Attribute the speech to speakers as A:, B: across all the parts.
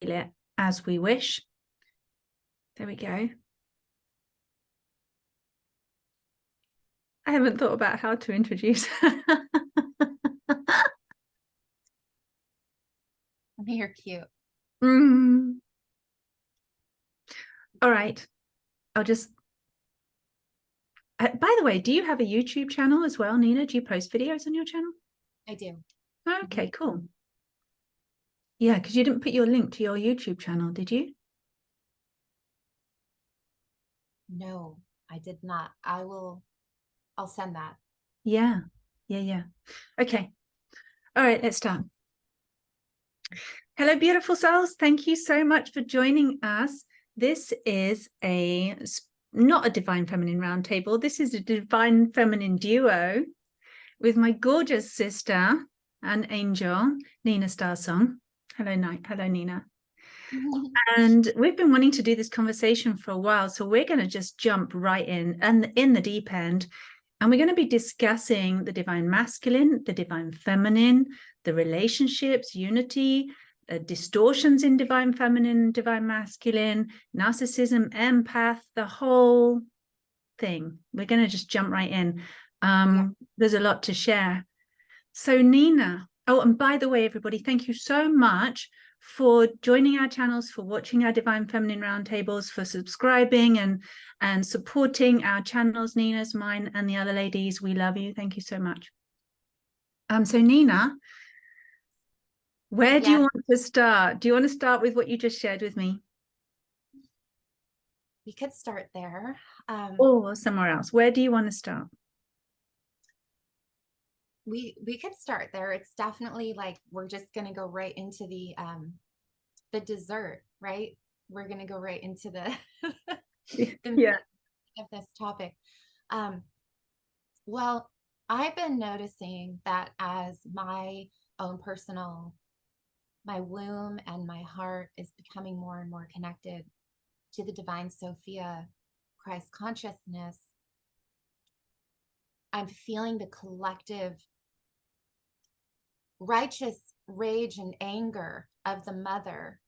A: it as we wish. There we go. I haven't thought about how to introduce.
B: You're cute.
A: All right. I'll just... by the way, do you have a YouTube channel as well, Nina? Do you post videos on your channel?
B: I do.
A: Okay, cool. Yeah, because you didn't put your link to your YouTube channel, did you?
B: No, I did not. I'll send that.
A: Yeah. Okay. All right, let's start. Hello, beautiful souls. Thank you so much for joining us. This is not a Divine Feminine Roundtable. This is a Divine Feminine Duo with my gorgeous sister and angel, Nina Starsong. Hello, Nina. And we've been wanting to do this conversation for a while, so we're going to just jump right in the deep end. And we're going to be discussing the divine masculine, the divine feminine, the relationships, unity, distortions in divine feminine, divine masculine, narcissism, empath, the whole thing. We're going to just jump right in. There's a lot to share. So Nina, oh, and by the way, everybody, thank you so much for joining our channels, for watching our Divine Feminine Roundtables, for subscribing and supporting our channels, Nina's, mine, and the other ladies. We love you. Thank you so much. So Nina, where do you want to start? Do you want to start with what you just shared with me?
B: We could start there.
A: Or somewhere else. Where do you want to start?
B: We could start there. It's definitely like we're just going to go right into the dessert, right? We're going to go right into the
A: yeah
B: of this topic. Well, I've been noticing that as my own personal, my womb and my heart is becoming more and more connected to the divine Sophia, Christ consciousness, I'm feeling the collective righteous rage and anger of the mother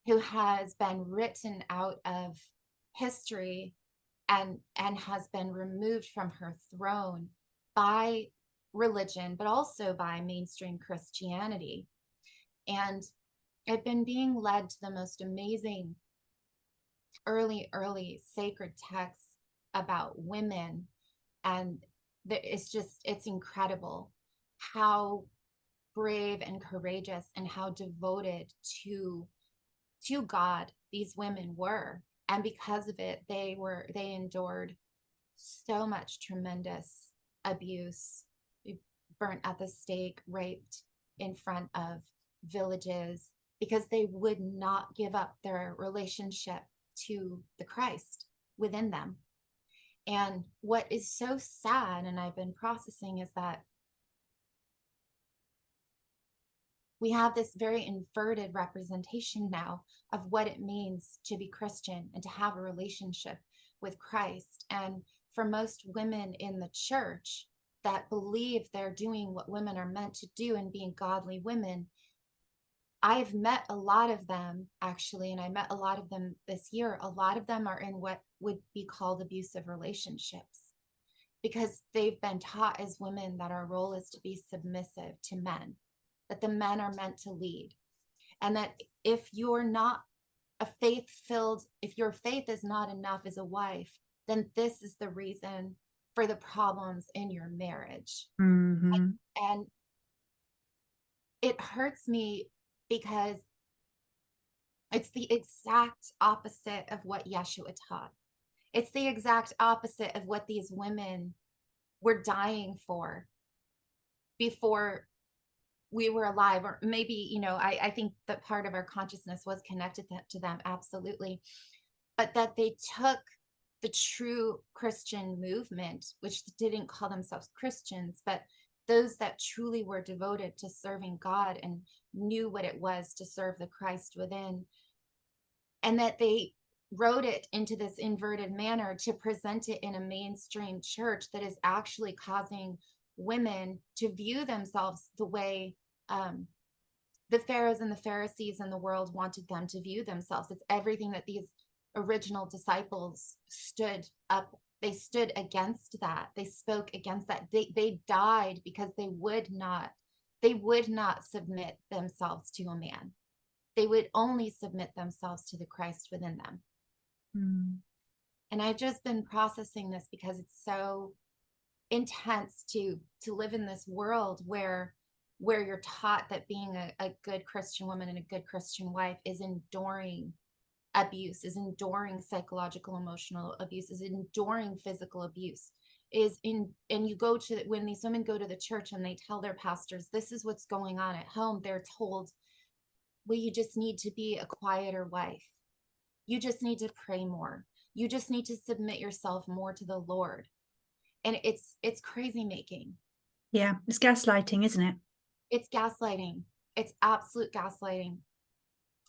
B: who has been written out of history and has been removed from her throne by religion, but also by mainstream Christianity. And I've been being led to the most amazing early sacred texts about women. And it's incredible how brave and courageous and how devoted to God these women were. And because of it, they endured so much tremendous abuse, burnt at the stake, raped in front of villages, because they would not give up their relationship to the Christ within them. And what is so sad, and I've been processing, is that we have this very inverted representation now of what it means to be Christian and to have a relationship with Christ. And for most women in the church that believe they're doing what women are meant to do and being godly women, I've met a lot of them actually, and I met a lot of them this year. A lot of them are in what would be called abusive relationships because they've been taught as women that our role is to be submissive to men, that the men are meant to lead, and that if you're not if your faith is not enough as a wife, then this is the reason for the problems in your marriage.
A: Mm-hmm.
B: And it hurts me because it's the exact opposite of what Yeshua taught. It's the exact opposite of what these women were dying for before we were alive. Or maybe, I think that part of our consciousness was connected to them, absolutely. But that they took the true Christian movement, which didn't call themselves Christians, but those that truly were devoted to serving God and knew what it was to serve the Christ within, and that they wrote it into this inverted manner to present it in a mainstream church that is actually causing women to view themselves the way the Pharaohs and the Pharisees and the world wanted them to view themselves. It's everything that these original disciples stood up. They stood against that. They spoke against that. They died because they would not submit themselves to a man. They would only submit themselves to the Christ within them.
A: Mm.
B: And I've just been processing this because it's so intense to live in this world where you're taught that being a good Christian woman and a good Christian wife is enduring abuse, is enduring psychological, emotional abuse, is enduring physical abuse, and you go to, when these women go to the church and they tell their pastors, this is what's going on at home, they're told, well, you just need to be a quieter wife. You just need to pray more. You just need to submit yourself more to the Lord. And it's crazy making.
A: Yeah, it's gaslighting, isn't it?
B: It's gaslighting. It's absolute gaslighting.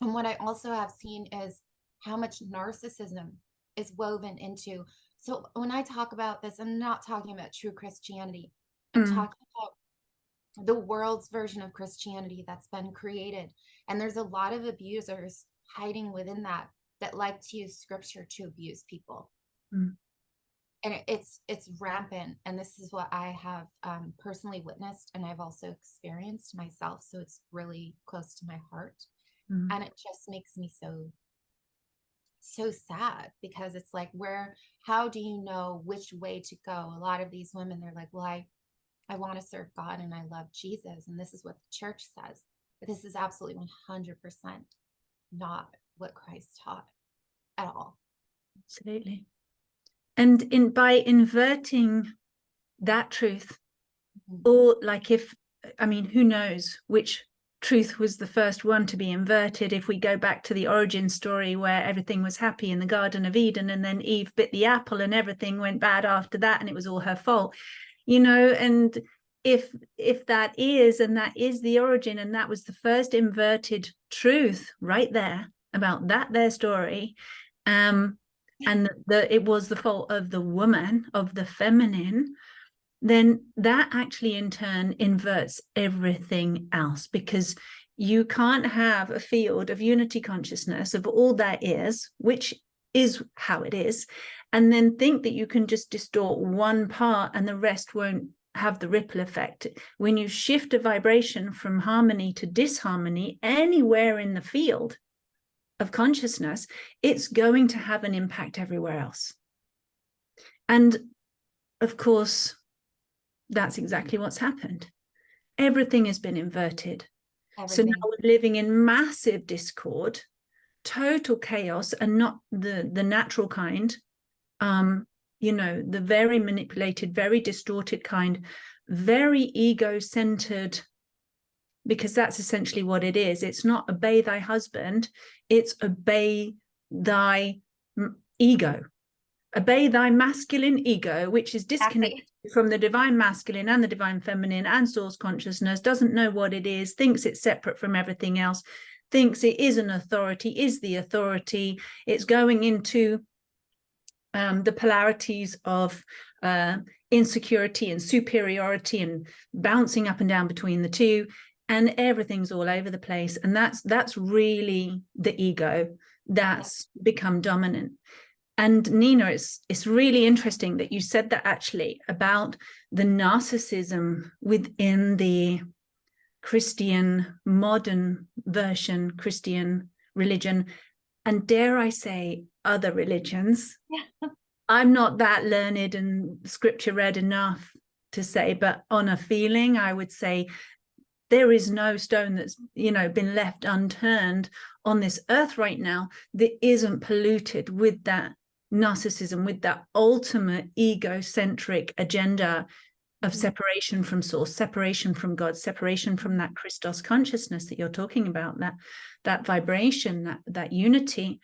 B: And what I also have seen is how much narcissism is woven into. So when I talk about this, I'm not talking about true Christianity. I'm talking about the world's version of Christianity that's been created. And there's a lot of abusers hiding within that like to use scripture to abuse people. And it's rampant. And this is what I have personally witnessed, and I've also experienced myself. So it's really close to my heart. And it just makes me so sad, because it's like, how do you know which way to go? A lot of these women, they're like, well, I want to serve God and I love Jesus, and this is what the church says. But this is absolutely 100% not what Christ taught at all.
A: Absolutely. And by inverting that truth, or like who knows which truth was the first one to be inverted, if we go back to the origin story where everything was happy in the Garden of Eden, and then Eve bit the apple and everything went bad after that, and it was all her fault, and if that is the origin, and that was the first inverted truth right there about their story, and it was the fault of the woman, of the feminine, then that actually in turn inverts everything else, because you can't have a field of unity consciousness of all that is, which is how it is, and then think that you can just distort one part and the rest won't have the ripple effect. When you shift a vibration from harmony to disharmony anywhere in the field of consciousness, it's going to have an impact everywhere else. And of course, that's exactly what's happened. Everything has been inverted. Everything. So now we're living in massive discord, total chaos, and not the natural kind, the very manipulated, very distorted kind, very ego-centered, because that's essentially what it is. It's not obey thy husband, it's obey thy ego. Obey thy masculine ego, which is disconnected from the divine masculine and the divine feminine and source consciousness, doesn't know what it is, thinks it's separate from everything else, thinks it is an authority, is the authority. It's going into the polarities of insecurity and superiority and bouncing up and down between the two, and everything's all over the place. And that's really the ego that's become dominant. And Nina, it's really interesting that you said that actually about the narcissism within the Christian, modern version, Christian religion, and dare I say other religions. Yeah. I'm not that learned and scripture read enough to say, but on a feeling, I would say there is no stone that's, been left unturned on this earth right now that isn't polluted with that narcissism, with that ultimate egocentric agenda of separation from source, separation from God, separation from that Christos consciousness that you're talking about, that vibration, that unity.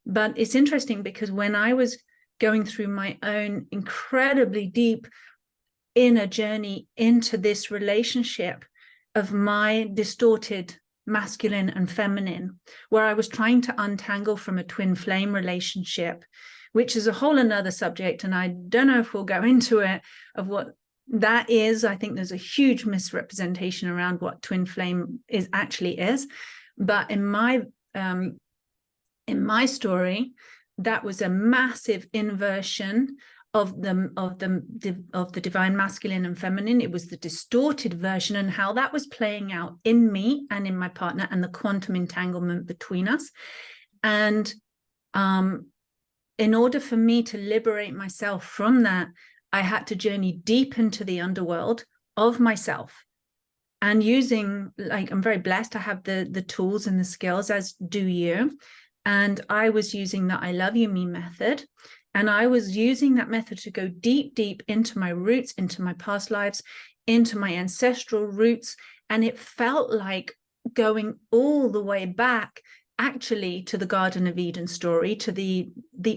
A: But it's interesting because when I was going through my own incredibly deep inner journey into this relationship of my distorted masculine and feminine, where I was trying to untangle from a twin flame relationship, which is a whole another subject, and I don't know if we'll go into it, of what That is, I think there's a huge misrepresentation around what twin flame actually is. But in my story, that was a massive inversion of the divine masculine and feminine. It was the distorted version, and how that was playing out in me and in my partner, and the quantum entanglement between us. And in order for me to liberate myself from that, I had to journey deep into the underworld of myself. And using, like, I'm very blessed, I have the tools and the skills, as do you. And I was using the I love you me method. And I was using that method to go deep, deep into my roots, into my past lives, into my ancestral roots. And it felt like going all the way back, actually, to the Garden of Eden story, to the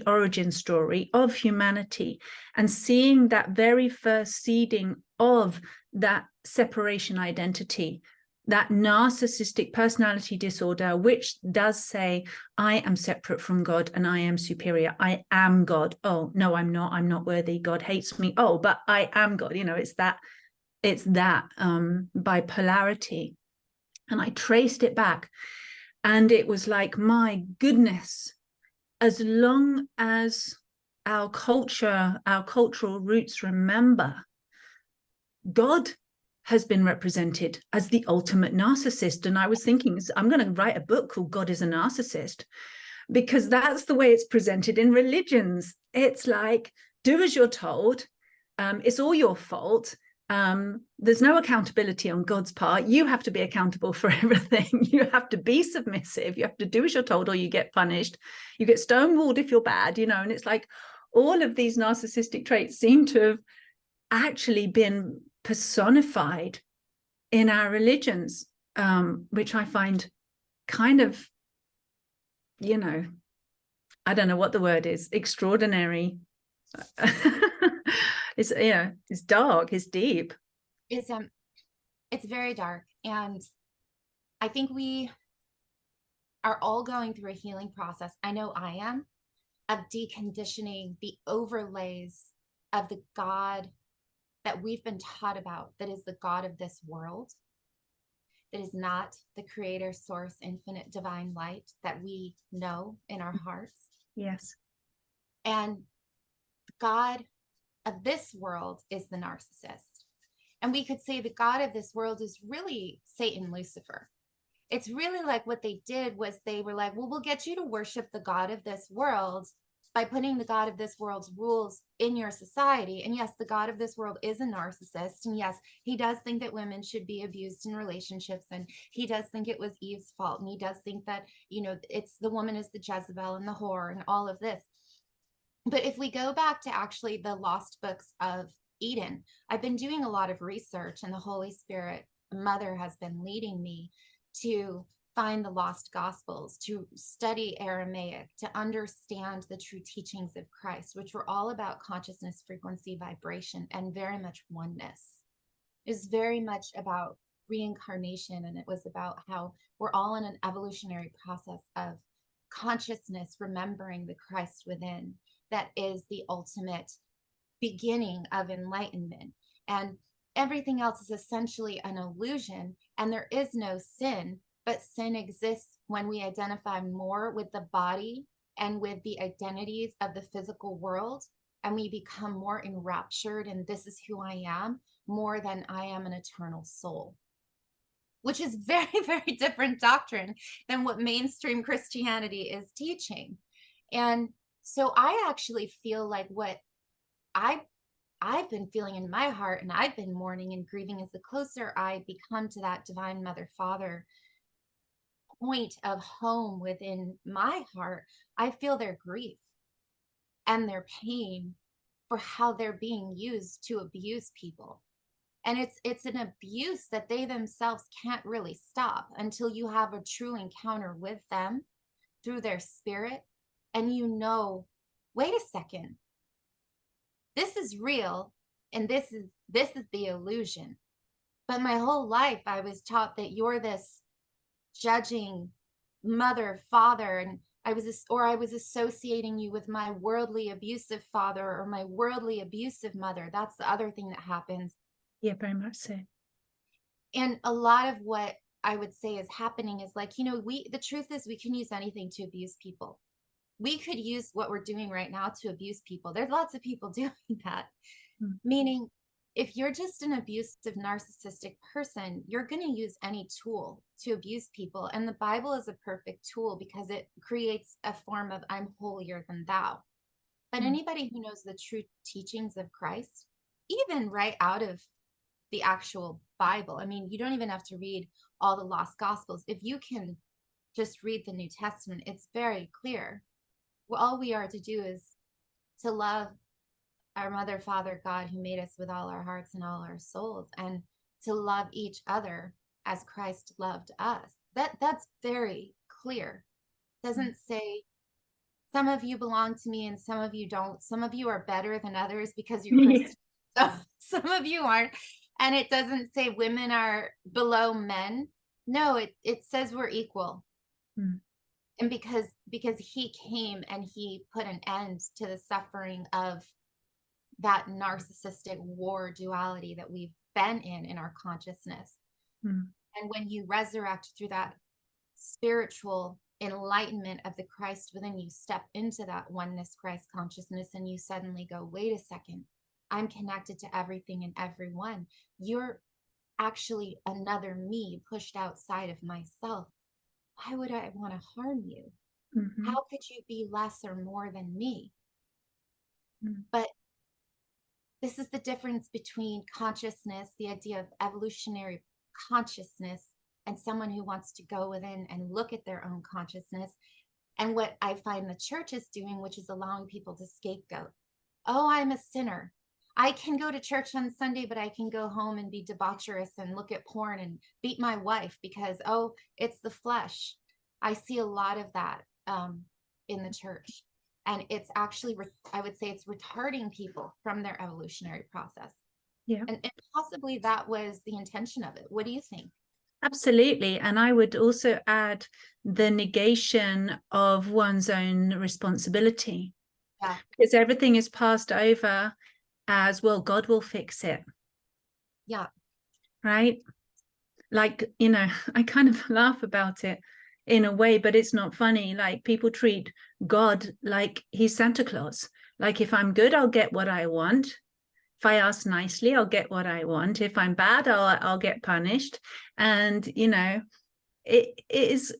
A: origin story of humanity, and seeing that very first seeding of that separation identity, that narcissistic personality disorder, which does say, I am separate from God and I am superior. I am God. Oh, no, I'm not. I'm not worthy. God hates me. Oh, but I am God. You know, it's that bipolarity. And I traced it back. And it was like, my goodness, as long as our culture, our cultural roots remember, God has been represented as the ultimate narcissist. And I was thinking, I'm going to write a book called God is a Narcissist, because that's the way it's presented in religions. It's like, do as you're told. It's all your fault. There's no accountability on God's part. You have to be accountable for everything. You have to be submissive. You have to do as you're told, or you get punished. You get stonewalled if you're bad, you know. And it's like all of these narcissistic traits seem to have actually been personified in our religions, which I find kind of, you know, I don't know what the word is, extraordinary. It's, you know, it's dark, it's deep.
B: It's very dark. And I think we are all going through a healing process. I know I am, of deconditioning the overlays of the God that we've been taught about, that is the God of this world, that is not the creator, source, infinite, divine light that we know in our hearts.
A: Yes.
B: And God of this world is the narcissist. And we could say the God of this world is really Satan, Lucifer. It's really like what they did was they were like, well, we'll get you to worship the God of this world by putting the God of this world's rules in your society. And yes, the God of this world is a narcissist. And yes, he does think that women should be abused in relationships. And he does think it was Eve's fault. And he does think that, you know, it's the woman is the Jezebel and the whore and all of this. But if we go back to actually the lost books of Eden, I've been doing a lot of research, and the Holy Spirit Mother has been leading me to find the lost gospels, to study Aramaic, to understand the true teachings of Christ, which were all about consciousness, frequency, vibration, and very much oneness. It was very much about reincarnation, and it was about how we're all in an evolutionary process of consciousness remembering the Christ within. That is the ultimate beginning of enlightenment. And everything else is essentially an illusion, and there is no sin, but sin exists when we identify more with the body and with the identities of the physical world, and we become more enraptured in this is who I am, more than I am an eternal soul, which is very, very different doctrine than what mainstream Christianity is teaching. And so I actually feel like what I've been feeling in my heart, and I've been mourning and grieving, is the closer I become to that divine mother father point of home within my heart, I feel their grief and their pain for how they're being used to abuse people. And it's an abuse that they themselves can't really stop until you have a true encounter with them through their spirit. And you know, wait a second, this is real, and this is the illusion. But my whole life I was taught that you're this judging mother, father, and I was associating you with my worldly abusive father or my worldly abusive mother. That's the other thing that happens.
A: Yeah, very much so.
B: And a lot of what I would say is happening is like, the truth is we can use anything to abuse people. We could use what we're doing right now to abuse people. There's lots of people doing that.
A: Mm.
B: Meaning, if you're just an abusive, narcissistic person, you're going to use any tool to abuse people. And the Bible is a perfect tool because it creates a form of I'm holier than thou. But anybody who knows the true teachings of Christ, even right out of the actual Bible, I mean, you don't even have to read all the lost gospels. If you can just read the New Testament, it's very clear. Well, all we are to do is to love our mother, father, God, who made us with all our hearts and all our souls, and to love each other as Christ loved us. That's very clear. Doesn't say some of you belong to me and some of you don't. Some of you are better than others because you're Christian. So some of you aren't. And it doesn't say women are below men. No, it says we're equal.
A: Mm.
B: And because he came and he put an end to the suffering of that narcissistic war duality that we've been in our consciousness.
A: Mm.
B: And when you resurrect through that spiritual enlightenment of the Christ within you, step into that oneness Christ consciousness, and you suddenly go, wait a second, I'm connected to everything and everyone. You're actually another me pushed outside of myself. Why would I want to harm you?
A: Mm-hmm.
B: How could you be less or more than me?
A: Mm.
B: But this is the difference between consciousness, the idea of evolutionary consciousness, and someone who wants to go within and look at their own consciousness. And what I find the church is doing, which is allowing people to scapegoat. Oh, I'm a sinner. I can go to church on Sunday, but I can go home and be debaucherous and look at porn and beat my wife because, oh, it's the flesh. I see a lot of that in the church. And it's actually, I would say it's retarding people from their evolutionary process.
A: Yeah.
B: And possibly that was the intention of it. What do you think?
A: Absolutely. And I would also add the negation of one's own responsibility.
B: Yeah.
A: Because everything is passed over as, well, God will fix it.
B: Yeah.
A: Right? Like, I kind of laugh about it in a way, but it's not funny. Like, people treat God like he's Santa Claus. Like, if I'm good, I'll get what I want. If I ask nicely, I'll get what I want. If I'm bad, I'll get punished. And, it is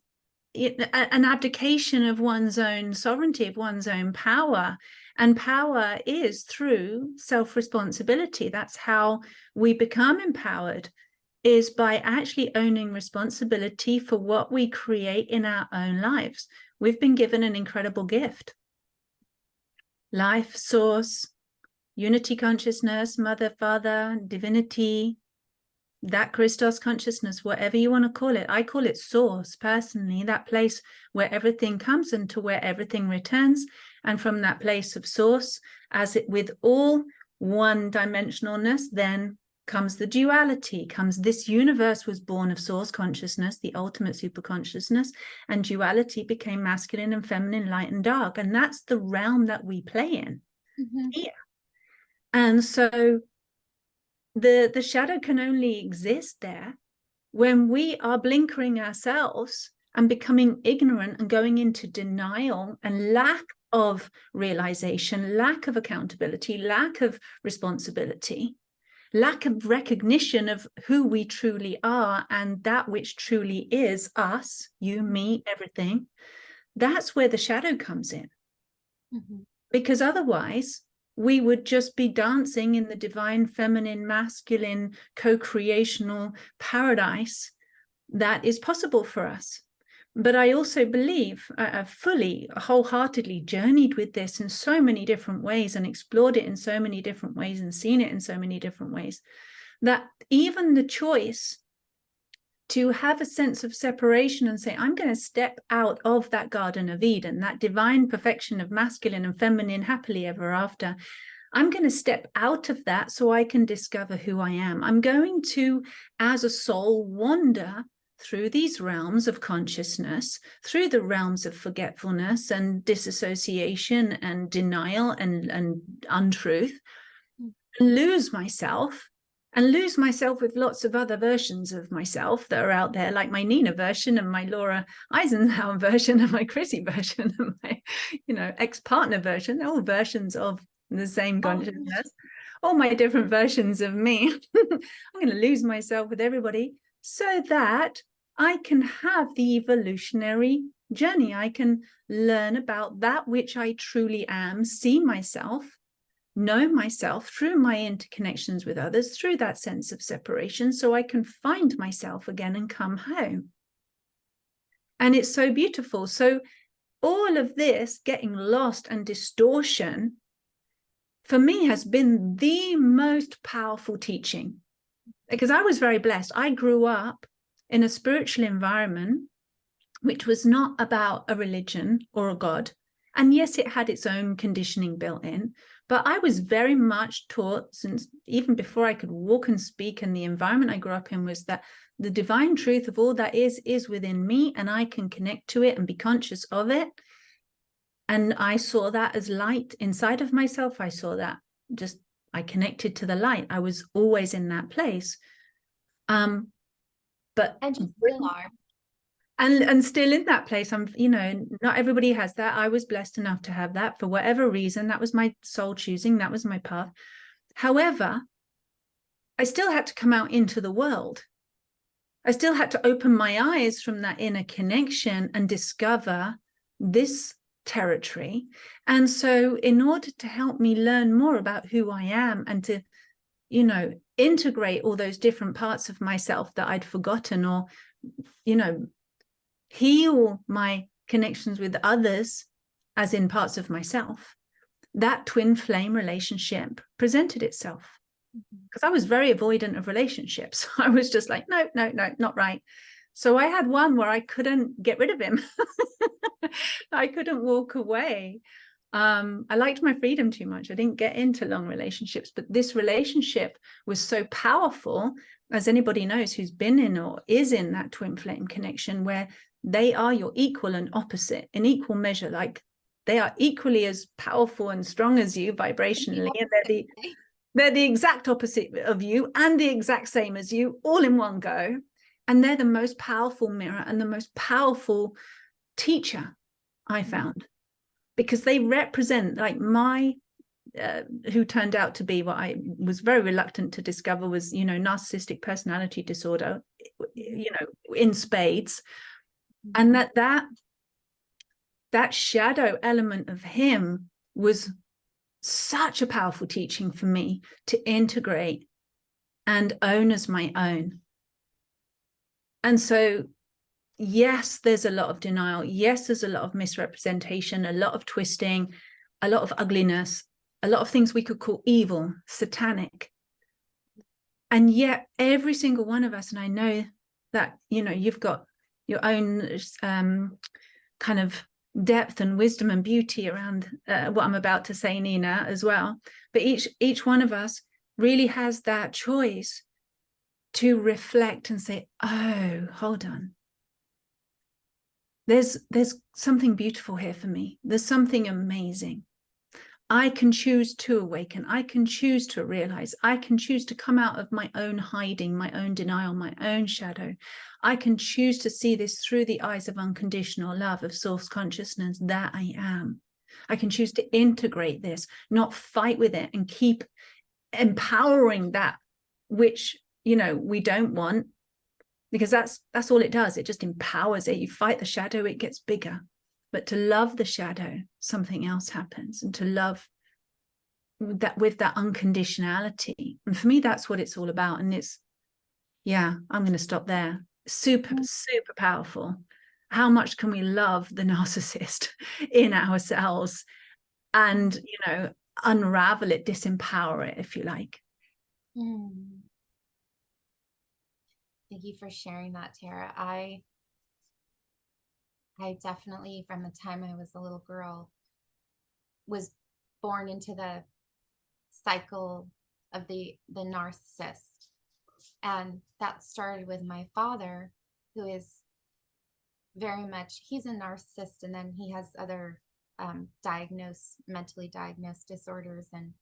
A: an abdication of one's own sovereignty, of one's own power. And power is through self-responsibility. That's how we become empowered, is by actually owning responsibility for what we create in our own lives. We've been given an incredible gift. Life, source, unity consciousness, mother, father, divinity, that Christos consciousness, whatever you want to call it. I call it source personally, that place where everything comes and to where everything returns. And from that place of source, as it with all one dimensionalness, then comes the duality, comes this universe was born of source consciousness, the ultimate super consciousness, and duality became masculine and feminine, light and dark. And that's the realm that we play in here. And so the shadow can only exist there when we are blinkering ourselves and becoming ignorant and going into denial and lack of realization, lack of accountability, lack of responsibility, lack of recognition of who we truly are and that which truly is us, you, me, everything. That's where the shadow comes in. Because otherwise, we would just be dancing in the divine, feminine, masculine, co-creational paradise that is possible for us. But I also believe, I've fully, wholeheartedly journeyed with this in so many different ways and explored it in so many different ways and seen it in so many different ways, that even the choice to have a sense of separation and say, I'm going to step out of that Garden of Eden, that divine perfection of masculine and feminine, happily ever after. I'm going to step out of that so I can discover who I am. I'm going to, as a soul, wander through these realms of consciousness, through the realms of forgetfulness and disassociation and denial and untruth, and lose myself and lose myself with lots of other versions of myself that are out there, like my Nina version and my Laura Eisenhower version and my Chrissy version and my, ex-partner version. They're all versions of the same consciousness, all my different versions of me. I'm going to lose myself with everybody so that I can have the evolutionary journey. I can learn about that which I truly am, see myself, know myself through my interconnections with others, through that sense of separation, so I can find myself again and come home. And it's so beautiful. So all of this getting lost and distortion for me has been the most powerful teaching, because I was very blessed. I grew up in a spiritual environment which was not about a religion or a God. And yes, it had its own conditioning built in, but I was very much taught, since even before I could walk and speak, and the environment I grew up in was that the divine truth of all that is within me, and I can connect to it and be conscious of it. And I saw that as light inside of myself. I saw that I connected to the light. I was always in that place. But
B: And you still are.
A: And still in that place. I'm, not everybody has that. I was blessed enough to have that for whatever reason. That was my soul choosing. That was my path. However, I still had to come out into the world. I still had to open my eyes from that inner connection and discover this territory. And so in order to help me learn more about who I am and to, integrate all those different parts of myself that I'd forgotten, or, heal my connections with others, as in parts of myself, that twin flame relationship presented itself. Because I was very avoidant of relationships. I was just like, no, not right. So I had one where I couldn't get rid of him. I couldn't walk away. I liked my freedom too much. I didn't get into long relationships, but this relationship was so powerful, as anybody knows who's been in or is in that twin flame connection, where they are your equal and opposite in equal measure. Like they are equally as powerful and strong as you vibrationally, and they're the exact opposite of you and the exact same as you, all in one go. And they're the most powerful mirror and the most powerful teacher, I found, because they represent, like, my who turned out to be what I was very reluctant to discover was, narcissistic personality disorder, in spades. And that shadow element of him was such a powerful teaching for me to integrate and own as my own. And so, yes, there's a lot of denial. Yes, there's a lot of misrepresentation, a lot of twisting, a lot of ugliness, a lot of things we could call evil, satanic. And yet every single one of us, and I know that, you've got your own kind of depth and wisdom and beauty around what I'm about to say, Nina, as well. But each one of us really has that choice to reflect and say, oh, hold on. There's something beautiful here for me. There's something amazing. I can choose to awaken. I can choose to realize. I can choose to come out of my own hiding, my own denial, my own shadow. I can choose to see this through the eyes of unconditional love, of source consciousness that I am. I can choose to integrate this, not fight with it, and keep empowering that which, we don't want, because that's all it does. It just empowers it. You fight the shadow, it gets bigger. But to love the shadow, something else happens. And to love that with that unconditionality. And for me, that's what it's all about. And I'm going to stop there. Super, super powerful. How much can we love the narcissist in ourselves and, unravel it, disempower it, if you like.
B: Thank you for sharing that, Tara. I definitely, from the time I was a little girl, was born into the cycle of the narcissist. And that started with my father, who is very much, he's a narcissist, and then he has other mentally diagnosed disorders. And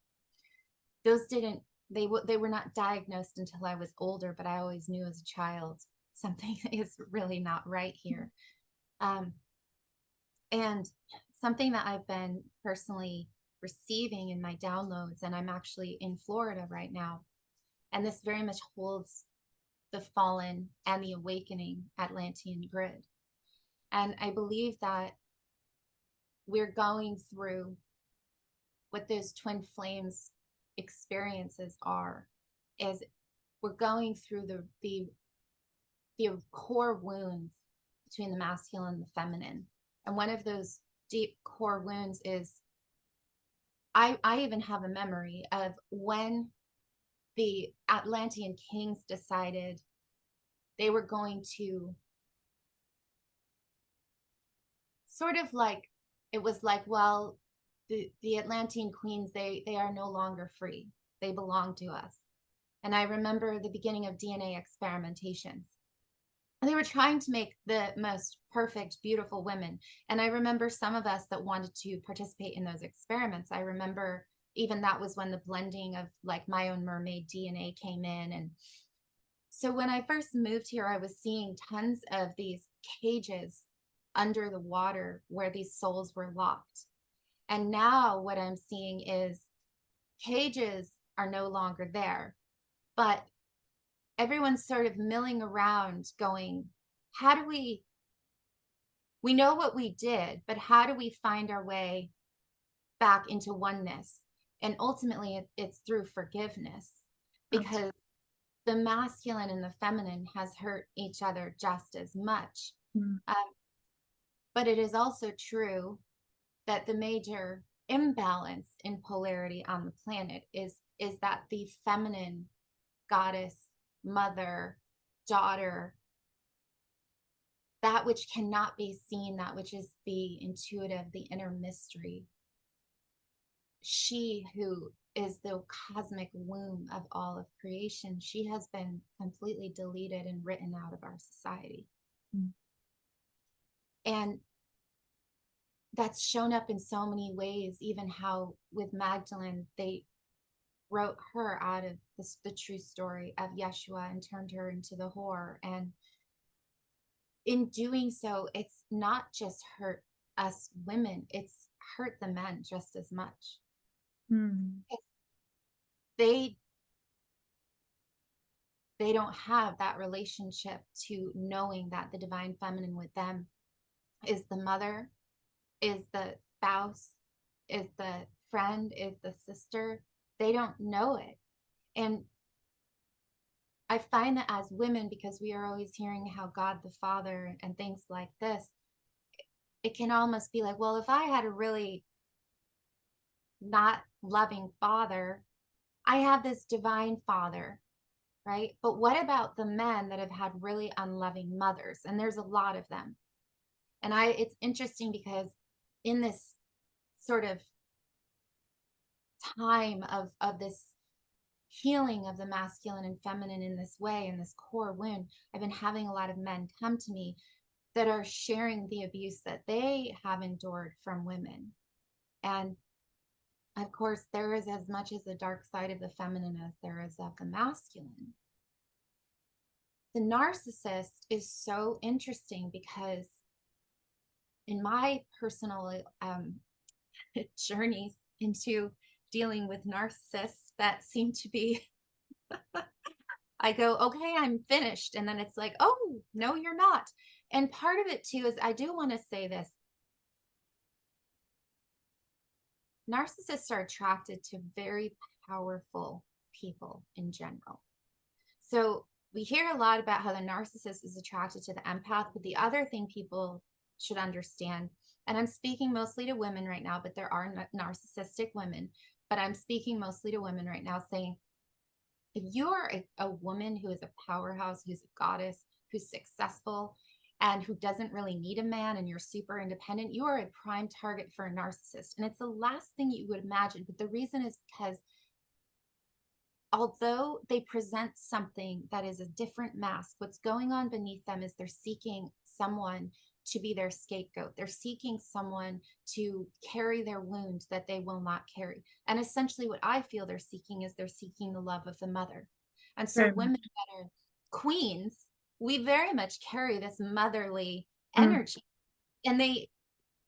B: those didn't they were not diagnosed until I was older, but I always knew as a child something is really not right here. Um, and something that I've been personally receiving in my downloads, and I'm actually in Florida right now, and this very much holds the fallen and the awakening Atlantean grid. And I believe that we're going through what those twin flames experiences are, is we're going through the core wounds between the masculine and the feminine. And one of those deep core wounds is I even have a memory of when the Atlantean kings decided they were going to sort of like, it was like, well, the Atlantean queens, they are no longer free. They belong to us. And I remember the beginning of DNA experimentations. They were trying to make the most perfect, beautiful women. And I remember some of us that wanted to participate in those experiments. I remember even that was when the blending of like my own mermaid DNA came in. And so when I first moved here, I was seeing tons of these cages under the water where these souls were locked. And now what I'm seeing is cages are no longer there, but everyone's sort of milling around going, how do we know what we did, but how do we find our way back into oneness? And ultimately it's through forgiveness, because the masculine and the feminine has hurt each other just as much. But it is also true that the major imbalance in polarity on the planet is that the feminine goddess, mother, daughter, that which cannot be seen, that which is the intuitive, the inner mystery, she who is the cosmic womb of all of creation, she has been completely deleted and written out of our society. And that's shown up in so many ways, even how with Magdalene, they wrote her out of the true story of Yeshua and turned her into the whore. And in doing so, it's not just hurt us women, it's hurt the men just as much. They don't have that relationship to knowing that the divine feminine with them is the mother, is the spouse, is the friend, is the sister. They don't know it. And I find that as women, because we are always hearing how God the Father and things like this, it can almost be like, well, if I had a really not loving father, I have this divine father, right? But what about the men that have had really unloving mothers? And there's a lot of them. And it's interesting because in this sort of time of this healing of the masculine and feminine in this way, in this core wound, I've been having a lot of men come to me that are sharing the abuse that they have endured from women. And of course, there is as much as the dark side of the feminine as there is of the masculine. The narcissist is so interesting because in my personal journeys into dealing with narcissists that seem to be, I go, okay, I'm finished. And then it's like, oh, no, you're not. And part of it too is I do want to say this. Narcissists are attracted to very powerful people in general. So we hear a lot about how the narcissist is attracted to the empath, but the other thing people should understand, and I'm speaking mostly to women right now, but there are narcissistic women, but I'm speaking mostly to women right now, saying, if you are a woman who is a powerhouse, who's a goddess, who's successful, and who doesn't really need a man, and you're super independent, you are a prime target for a narcissist. And it's the last thing you would imagine. But the reason is because although they present something that is a different mask, what's going on beneath them is they're seeking someone to be their scapegoat. They're seeking someone to carry their wound that they will not carry. And essentially what I feel they're seeking is they're seeking the love of the mother. And so
A: Very
B: women
A: much.
B: that are queens, we very much carry this motherly
A: Mm,
B: energy, and they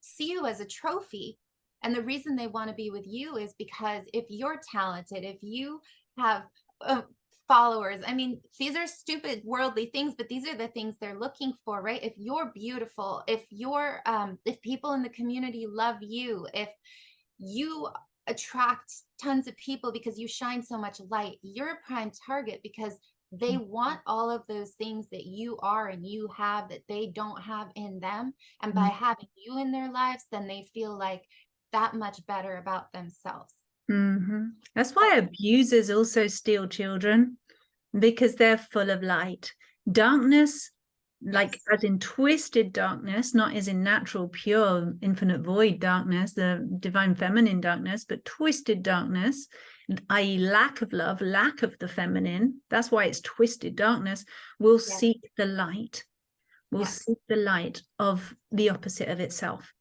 B: see you as a trophy. And the reason they want to be with you is because if you're talented, if you have uh, followers, I mean, these are stupid worldly things, but these are the things they're looking for, right? If you're beautiful, if people in the community love you, if you attract tons of people because you shine so much light, you're a prime target because they want all of those things that you are and you have that they don't have in them. And by
A: mm,
B: having you in their lives, then they feel like that much better about themselves.
A: That's why abusers also steal children, because they're full of light. Darkness, like
B: Yes.
A: as in twisted darkness, not as in natural, pure, infinite void darkness, the divine feminine darkness, but twisted darkness, i.e., lack of love, lack of the feminine. That's why it's twisted darkness. Will
B: Yes.
A: seek the light, will
B: Yes.
A: seek the light of the opposite of itself,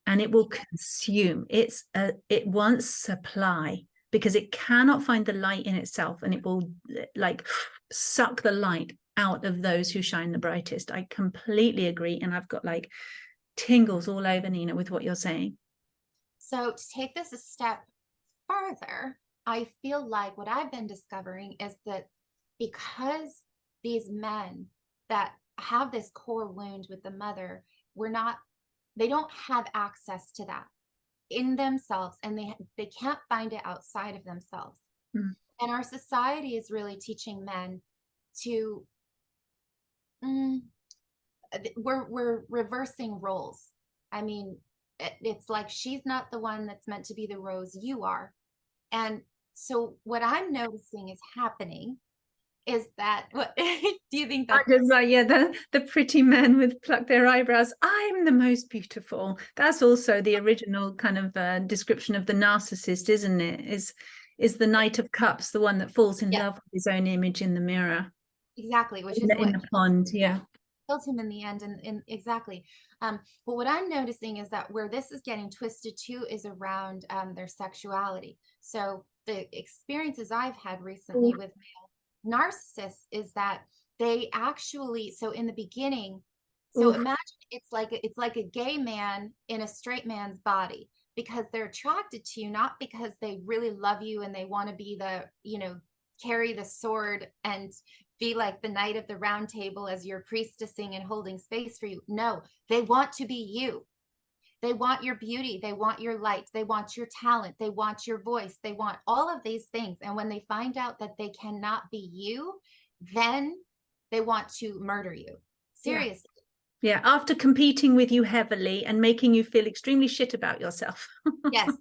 A: and it will consume. It wants supply because it cannot find the light in itself, and it will like suck the light out of those who shine the brightest. I completely agree, and I've got like tingles all over, Nina, with what you're saying.
B: So to take this a step further, I feel like what I've been discovering is that because these men that have this core wound with the mother, they don't have access to that in themselves, and they can't find it outside of themselves.
A: Mm.
B: And our society is really teaching men to mm, we're reversing roles. I mean, it's like she's not the one that's meant to be the rose, you are. And so what I'm noticing is happening is that what do you think
A: I
B: that's
A: just like, yeah, the pretty men with pluck their eyebrows. I'm the most beautiful. That's also the original kind of description of the narcissist, isn't it? Is the Knight of Cups the one that falls in
B: yeah,
A: love with his own image in the mirror,
B: exactly, which
A: in
B: is
A: in
B: what
A: the pond? Yeah.
B: killed him in the end, and exactly. But what I'm noticing is that where this is getting twisted too is around their sexuality. So the experiences I've had recently with narcissists is that they actually, so in the beginning, so
A: Oof.
B: imagine it's like a gay man in a straight man's body, because they're attracted to you not because they really love you and they want to be the, carry the sword and be like the knight of the round table as you're priestessing and holding space for you. No, they want to be you. They want your beauty. They want your light. They want your talent. They want your voice. They want all of these things. And when they find out that they cannot be you, then they want to murder you.
A: Yeah.
B: Seriously.
A: Yeah. After competing with you heavily and making you feel extremely shit about yourself.
B: Yes.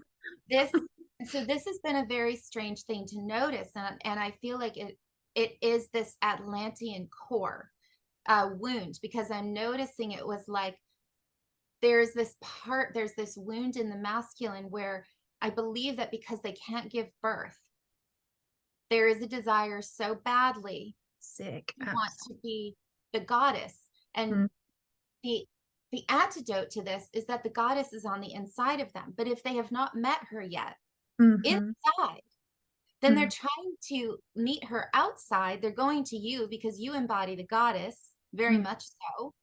B: So this has been a very strange thing to notice. And I feel like it is this Atlantean core wound, because I'm noticing it was like there's this wound in the masculine where I believe that because they can't give birth, there is a desire so badly
A: Sick.
B: to want to be the goddess. And
A: Mm.
B: the the antidote to this is that the goddess is on the inside of them. But if they have not met her yet
A: Mhm.
B: inside, then they're
A: Mm.
B: trying to meet her outside. They're going to you because you embody the goddess, very
A: Mm.
B: much so,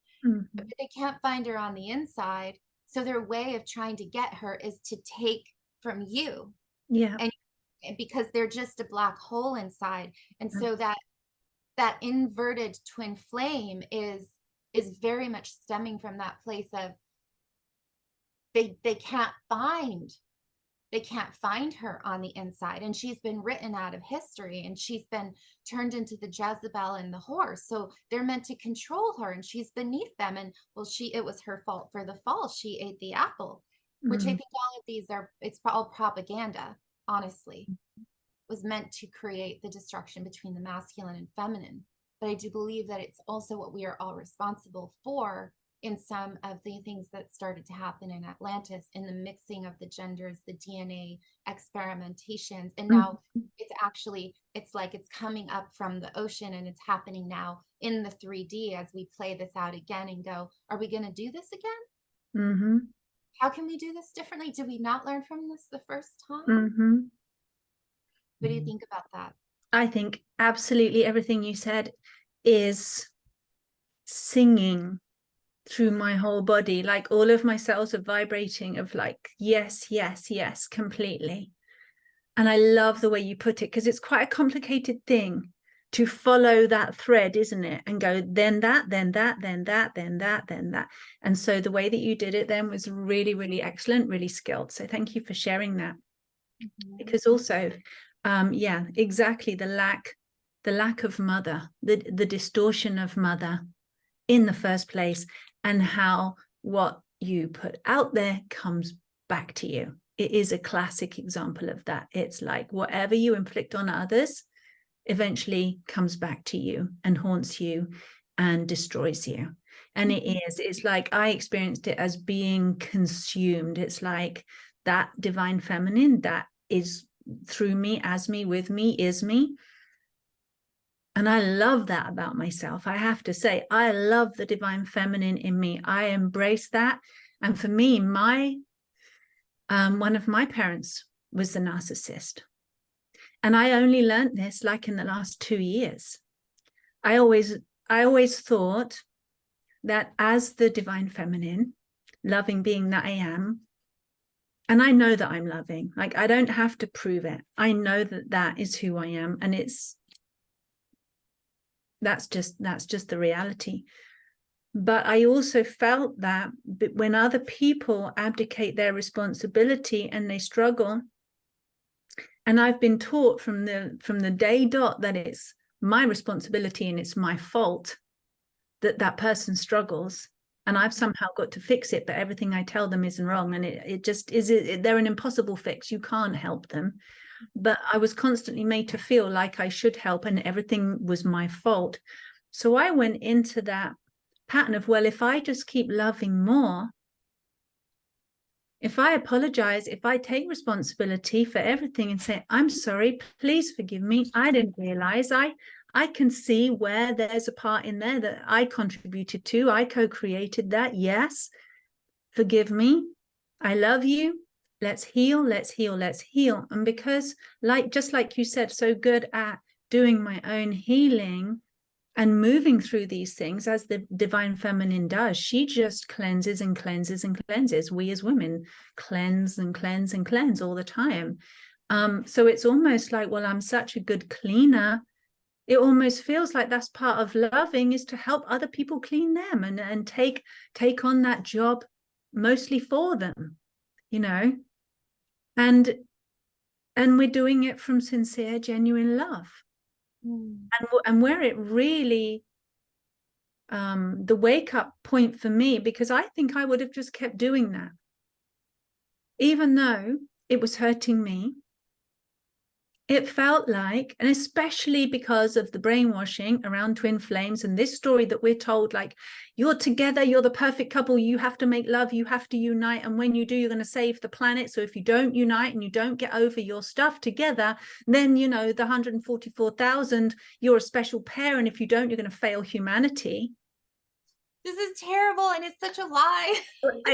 B: but
A: Mhm.
B: they can't find her on the inside. So their way of trying to get her is to take from you.
A: Yeah.
B: And because they're just a black hole inside. And
A: Yeah.
B: so that inverted twin flame is very much stemming from that place of they can't find her on the inside, and she's been written out of history, and she's been turned into the Jezebel and the horse, so they're meant to control her, and she's beneath them. And well, it was her fault for the fall. She ate the apple, which I
A: Mm.
B: think all of these it's all propaganda, honestly. Was meant to create the destruction between the masculine and feminine. But I do believe that it's also what we are all responsible for in some of the things that started to happen in Atlantis, in the mixing of the genders, the DNA experimentations. And now it's like it's coming up from the ocean, and it's happening now in the 3D as we play this out again and go, are we going to do this again?
A: Mm-hmm.
B: How can we do this differently? Did we not learn from this the first time?
A: Mm-hmm.
B: What do you think about that?
A: I think absolutely everything you said is singing through my whole body. Like all of my cells are vibrating of like, yes, yes, yes, completely. And I love the way you put it, because it's quite a complicated thing to follow that thread, isn't it? And go, then that, then that, then that, then that, then that. And so the way that you did it then was really, really excellent, really skilled. So thank you for sharing that. Mm-hmm. Because also, yeah, exactly, the lack of mother, the distortion of mother in the first place, and how what you put out there comes back to you. It is a classic example of that. It's like whatever you inflict on others eventually comes back to you and haunts you and destroys you. And it's like I experienced it as being consumed. It's like that divine feminine that is through me, as me, with me, is me. And I love that about myself. I have to say, I love the divine feminine in me. I embrace that. And for me, one of my parents was the narcissist. And I only learned this like in the last 2 years. I always thought that as the divine feminine, loving being that I am, and I know that I'm loving, like I don't have to prove it. I know that that is who I am. And that's just the reality. But I also felt that when other people abdicate their responsibility and they struggle, and I've been taught from the day dot that it's my responsibility and it's my fault that person struggles, and I've somehow got to fix it, but everything I tell them isn't wrong, and it just is, they're an impossible fix. You can't help them. But I was constantly made to feel like I should help and everything was my fault. So I went into that pattern of, well, if I just keep loving more, if I apologize, if I take responsibility for everything and say, I'm sorry, please forgive me, I didn't realize, I can see where there's a part in there that I contributed to, I co-created that, yes, forgive me, I love you, let's heal, let's heal, let's heal. And because, just like you said, so good at doing my own healing and moving through these things as the divine feminine does, she just cleanses and cleanses and cleanses. We as women cleanse and cleanse and cleanse all the time. So it's almost like, well, I'm such a good cleaner. It almost feels like that's part of loving, is to help other people clean them and take on that job mostly for them, you know. And we're doing it from sincere, genuine love. And where it really, the wake-up point for me, because I think I would have just kept doing that, even though it was hurting me. It felt like, and especially because of the brainwashing around twin flames and this story that we're told, like, you're together, you're the perfect couple, you have to make love, you have to unite, and when you do, you're going to save the planet. So if you don't unite and you don't get over your stuff together, then, you know, the 144,000, you're a special pair, and if you don't, you're going to fail humanity.
B: This is terrible, and it's such a lie.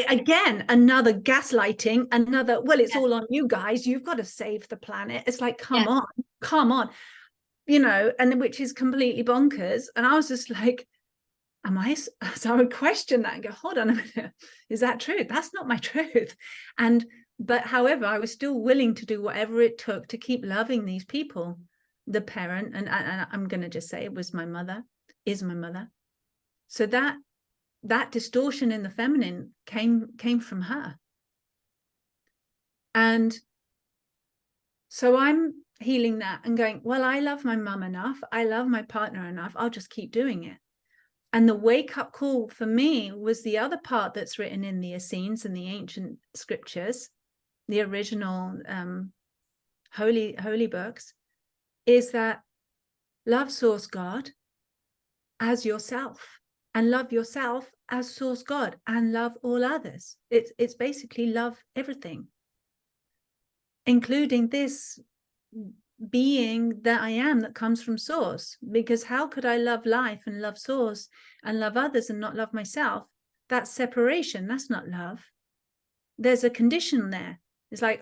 A: Again, another gaslighting, another, well, it's all on you guys, you've got to save the planet. It's like, come on, you know, and which is completely bonkers. And I was just like, so I would question that and go, hold on a minute, is that true? That's not my truth. But however, I was still willing to do whatever it took to keep loving these people, the parent, and I'm going to just say it was my mother, is my mother. So that distortion in the feminine came from her. And so I'm healing that and going, well, I love my mum enough, I love my partner enough, I'll just keep doing it. And the wake-up call for me was the other part that's written in the Essenes and the ancient scriptures, the original holy books, is that love source God as yourself. and love yourself as source God and love all others. It's basically love everything, including this being that I am, that comes from source. Because how could I love life and love source and love others and not love myself? That's separation. That's not love. There's a condition there. It's like,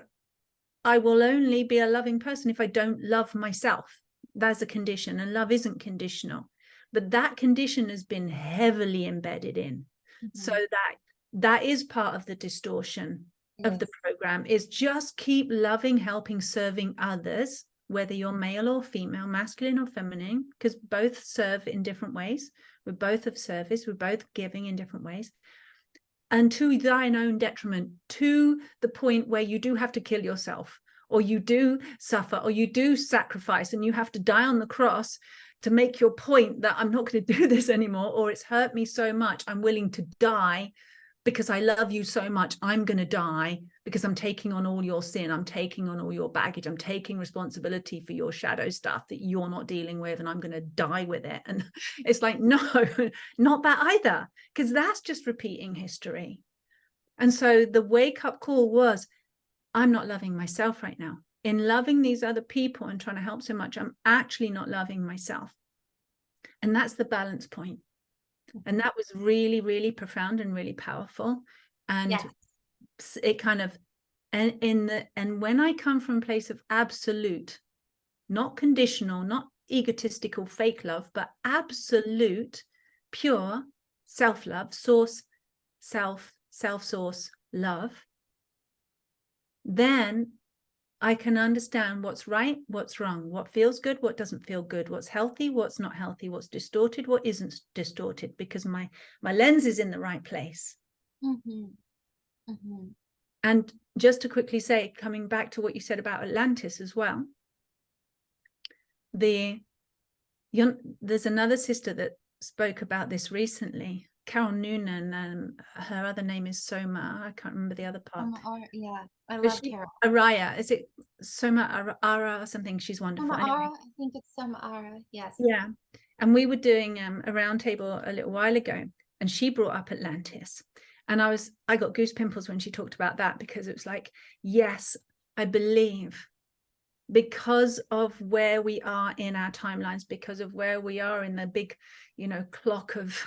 A: I will only be a loving person if I don't love myself. That's a condition, and love isn't conditional. But that condition has been heavily embedded in. So that is part of the distortion of the program, is just keep loving, helping, serving others, whether you're male or female, masculine or feminine, because both serve in different ways. We're both of service. We're both giving in different ways. And to thine own detriment, to the point where you do have to kill yourself, or you do suffer, or you do sacrifice, and you have to die on the cross to make your point that I'm not going to do this anymore, or it's hurt me so much, I'm willing to die because I love you so much. I'm going to die because I'm taking on all your sin. I'm taking on all your baggage. I'm taking responsibility for your shadow stuff that you're not dealing with, and I'm going to die with it. And it's like, no, not that either, because that's just repeating history. And so the wake up call was, I'm not loving myself right now. In loving these other people and trying to help so much, I'm actually not loving myself. And that's the balance point. And that was really, really profound and really powerful. And it kind of, and when I come from a place of absolute, not conditional, not egotistical fake love, but absolute, pure self-love, source, self-source love, then I can understand what's right, what's wrong, what feels good, what doesn't feel good, what's healthy, what's not healthy, what's distorted, what isn't distorted, because my lens is in the right place. And just to quickly say, coming back to what you said about Atlantis as well, there's another sister that spoke about this recently, Carol Noonan, and her other name is Soma. I can't remember the other part.
B: I love Carol.
A: Araya, is it Soma Ara or something? She's wonderful.
B: Soma Ara, I think it's Soma Ara, yes.
A: Yeah. And we were doing a roundtable a little while ago, and she brought up Atlantis. And I got goose pimples when she talked about that, because it was like, yes, I believe, because of where we are in our timelines, because of where we are in the big, clock of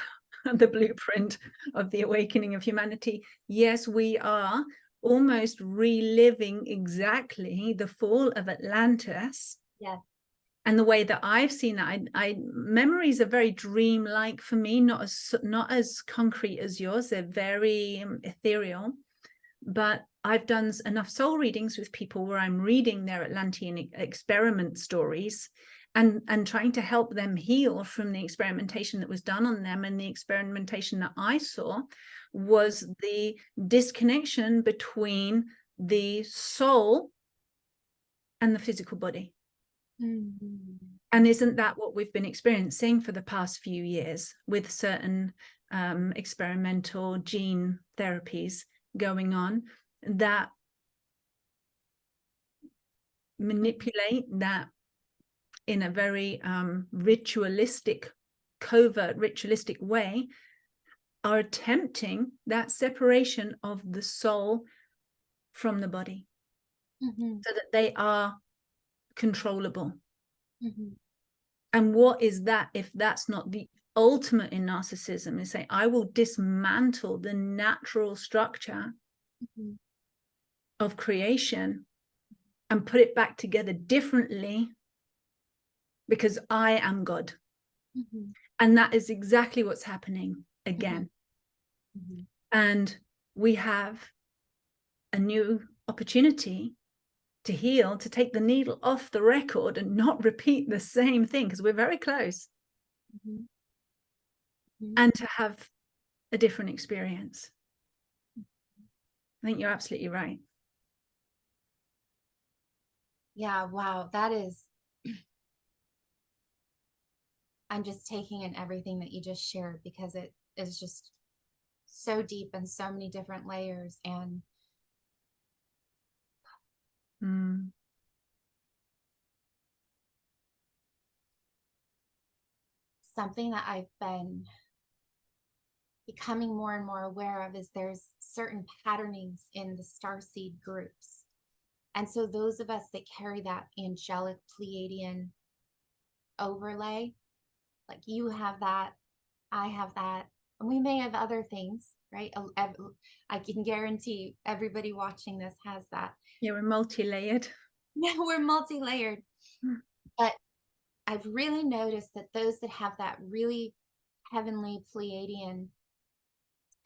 A: the blueprint of the awakening of humanity. Yes, we are almost reliving exactly the fall of Atlantis.
B: Yeah.
A: And the way that I've seen that, memories are very dreamlike for me, not as concrete as yours. They're very ethereal. But I've done enough soul readings with people where I'm reading their Atlantean experiment stories and trying to help them heal from the experimentation that was done on them. And the experimentation that I saw was the disconnection between the soul and the physical body. And isn't that what we've been experiencing for the past few years with certain experimental gene therapies going on that manipulate that in a very ritualistic, covert ritualistic way, are attempting that separation of the soul from the body, so that they are controllable. And what is that if that's not the ultimate in narcissism? Is say, I will dismantle the natural structure of creation and put it back together differently because I am God. And that is exactly what's happening again. And we have a new opportunity to heal, to take the needle off the record and not repeat the same thing, because we're very close, and to have a different experience. I think you're absolutely right.
B: Yeah, wow, that is, I'm just taking in everything that you just shared, because it is just so deep and so many different layers. And something that I've been becoming more and more aware of is there's certain patternings in the starseed groups. And so those of us that carry that angelic Pleiadian overlay, like you have that, I have that, and we may have other things, right? I can guarantee everybody watching this has that.
A: Yeah, we're multi-layered.
B: Yeah, we're multi-layered.
A: Mm.
B: But I've really noticed that those that have that really heavenly Pleiadian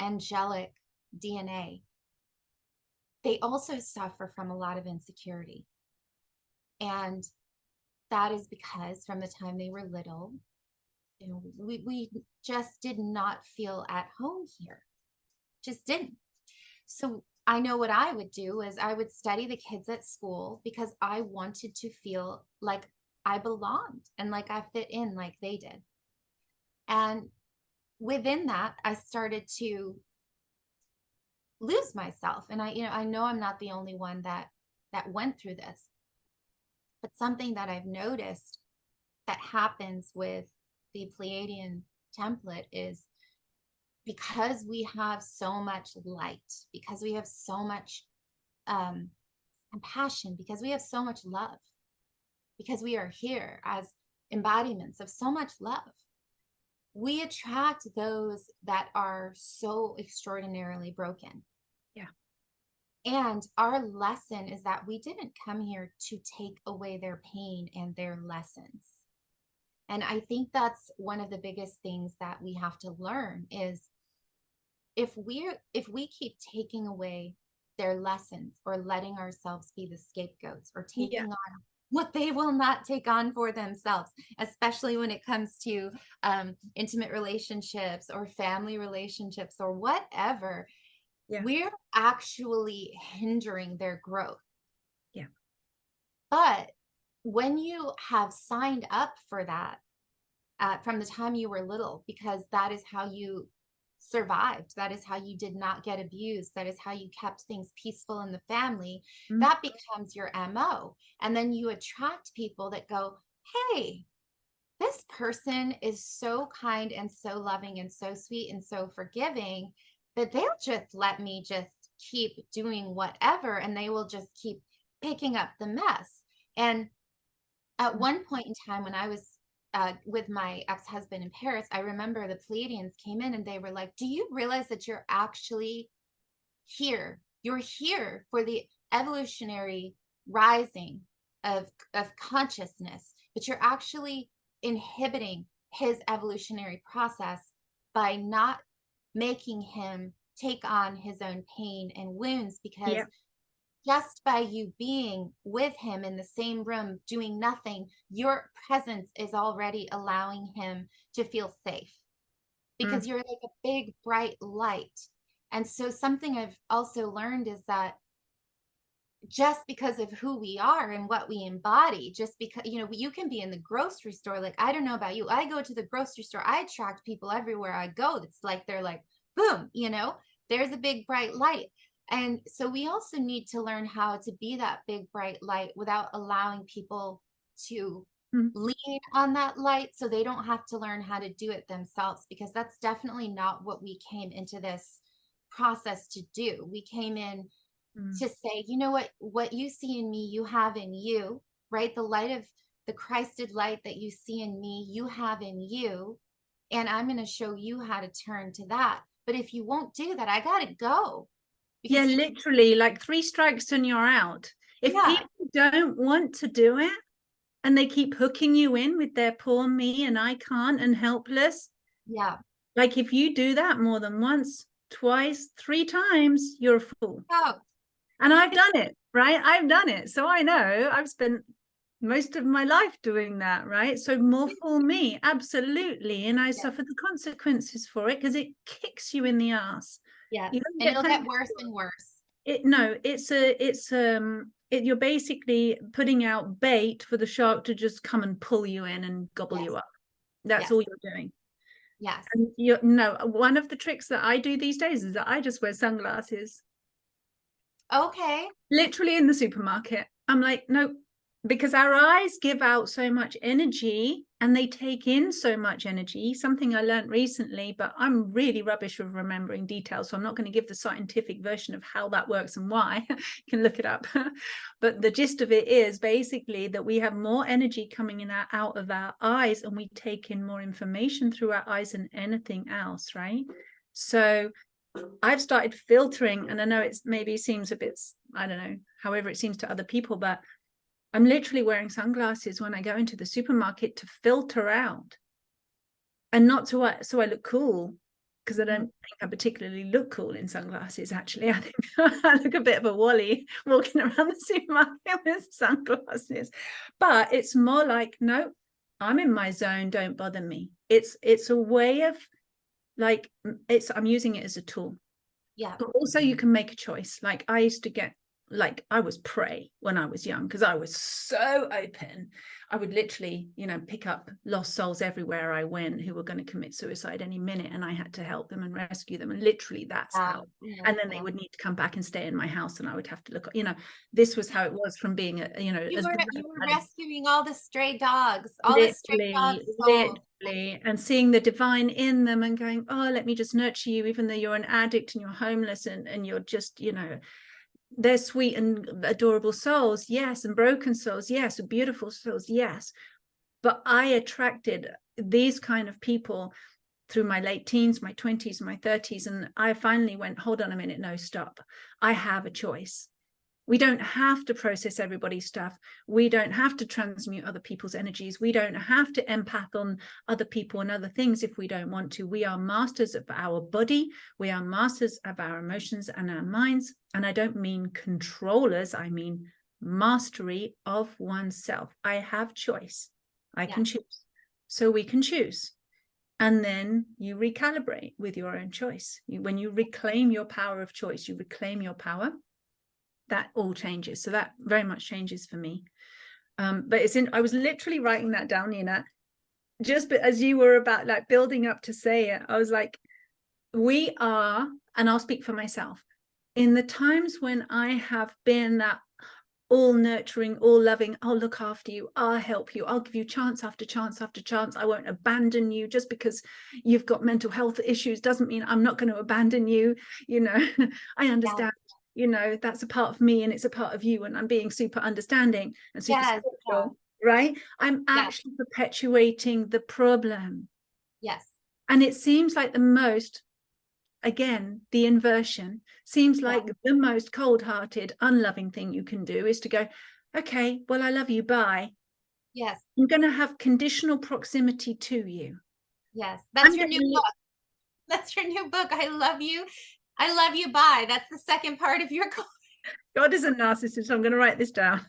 B: angelic DNA, they also suffer from a lot of insecurity. And that is because from the time they were little, you know, we just did not feel at home here. Just didn't. So I know what I would do is I would study the kids at school because I wanted to feel like I belonged and like I fit in like they did. And within that, I started to lose myself. And I know I'm not the only one that went through this. But something that I've noticed that happens with the Pleiadian template is because we have so much light, because we have so much compassion, because we have so much love, because we are here as embodiments of so much love, we attract those that are so extraordinarily broken.
A: Yeah.
B: And our lesson is that we didn't come here to take away their pain and their lessons. And I think that's one of the biggest things that we have to learn is if we keep taking away their lessons or letting ourselves be the scapegoats or taking
A: Yeah.
B: on what they will not take on for themselves, especially when it comes to intimate relationships or family relationships or whatever,
A: Yeah.
B: we're actually hindering their growth.
A: Yeah.
B: But when you have signed up for that from the time you were little, because that is how you survived, that is how you did not get abused, that is how you kept things peaceful in the family,
A: Mm.
B: that becomes your MO. And then you attract people that go, hey, this person is so kind and so loving and so sweet and so forgiving that they'll just let me just keep doing whatever and they will just keep picking up the mess. And at one point in time when I was with my ex-husband in Paris, I remember the Pleiadians came in and they were like, do you realize that you're actually here? You're here for the evolutionary rising of consciousness, but you're actually inhibiting his evolutionary process by not making him take on his own pain and wounds, because
A: Yeah.
B: just by you being with him in the same room doing nothing, your presence is already allowing him to feel safe
A: Mm.
B: because you're like a big bright light. And so something I've also learned is that just because of who we are and what we embody, just because, you can be in the grocery store. Like, I don't know about you, I go to the grocery store, I attract people everywhere I go. It's like they're like, boom, there's a big bright light. And so we also need to learn how to be that big bright light without allowing people to
A: Mm.
B: lean on that light, so they don't have to learn how to do it themselves, because that's definitely not what we came into this process to do. We came in
A: Mm.
B: to say, what you see in me, you have in you, right? The light of the Christed light that you see in me, you have in you. And I'm going to show you how to turn to that. But if you won't do that, I got to go.
A: Yeah,
B: Because
A: literally, like 3 strikes and you're out. If
B: yeah,
A: people don't want to do it and they keep hooking you in with their poor me and I can't and helpless,
B: yeah.
A: like if you do that more than once, twice, 3 times, you're a fool.
B: Oh,
A: And I've done it, right? I've done it. So I know I've spent most of my life doing that, right? So more for me, absolutely. And I
B: yeah,
A: suffer the consequences for it because it kicks you in the ass.
B: yes.
A: You don't
B: And
A: get
B: it'll get
A: thanked
B: worse
A: for
B: and worse.
A: it. No, you're basically putting out bait for the shark to just come and pull you in and gobble
B: Yes,
A: you up. That's
B: yes,
A: all you're doing.
B: yes.
A: And you no, one of the tricks that I do these days is that I just wear sunglasses.
B: Okay.
A: Literally in the supermarket. I'm like, no, because our eyes give out so much energy and they take in so much energy. Something I learned recently, but I'm really rubbish with remembering details, so I'm not going to give the scientific version of how that works and why. You can look it up. But the gist of it is basically that we have more energy coming in out of our eyes, and we take in more information through our eyes than anything else, right? So I've started filtering, and I know it's maybe seems a bit, I don't know, however it seems to other people, but I'm literally wearing sunglasses when I go into the supermarket to filter out, and not so I look cool, because I don't think I particularly look cool in sunglasses. Actually, I think I look a bit of a wally walking around the supermarket with sunglasses. But it's more like, no, I'm in my zone. Don't bother me. It's a way of like, I'm using it as a tool.
B: Yeah.
A: But also you can make a choice. Like I used to get, like I was prey when I was young because I was so open. I would literally, pick up lost souls everywhere I went who were going to commit suicide any minute, and I had to help them and rescue them. And literally that's how. And then they would need to come back and stay in my house, and I would have to look, this was how it was from being
B: You were rescuing all the stray dogs, all the stray dogs.
A: Literally, and seeing the divine in them and going, oh, let me just nurture you, even though you're an addict and you're homeless and you're just, they're sweet and adorable souls, yes, and broken souls, yes, and beautiful souls, yes. But I attracted these kind of people through my late teens, my 20s, my 30s, and I finally went, hold on a minute, no, stop. I have a choice. We don't have to process everybody's stuff. We don't have to transmute other people's energies. We don't have to empath on other people and other things if we don't want to. We are masters of our body. We are masters of our emotions and our minds. And I don't mean controllers. I mean mastery of oneself. I have choice. I can choose. So we can choose. And then you recalibrate with your own choice. When you reclaim your power of choice, you reclaim your power. That all changes. So that very much changes for me. But I was literally writing that down, Nina, just as you were about like building up to say it. I was like, we are, and I'll speak for myself, in the times when I have been that all nurturing, all loving, I'll look after you, I'll help you, I'll give you chance after chance after chance, I won't abandon you. Just because you've got mental health issues doesn't mean I'm not going to abandon you. I understand. That's a part of me and it's a part of you, and I'm being super understanding and super spiritual, right? I'm actually perpetuating the problem.
B: Yes.
A: And it seems like the most, again, the inversion seems like the most cold-hearted, unloving thing you can do is to go, okay, well, I love you, bye.
B: Yes.
A: I'm going to have conditional proximity to you.
B: Yes. That's your new book. That's your new book. I love you, bye. That's the second part of your
A: God is a narcissist, so I'm going to write this down.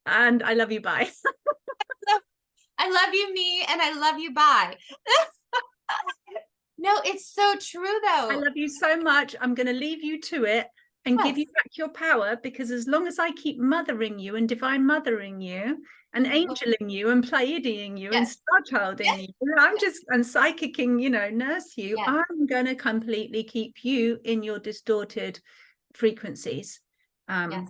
A: And I love you, bye.
B: I love you, me, and I love you, bye. No, it's so true, though.
A: I love you so much. I'm going to leave you to it and give you back your power, because as long as I keep mothering you and divine mothering you and angeling you and pleiadiing you and starchilding you, I'm just, and psychicking, nurse you, I'm going to completely keep you in your distorted frequencies. And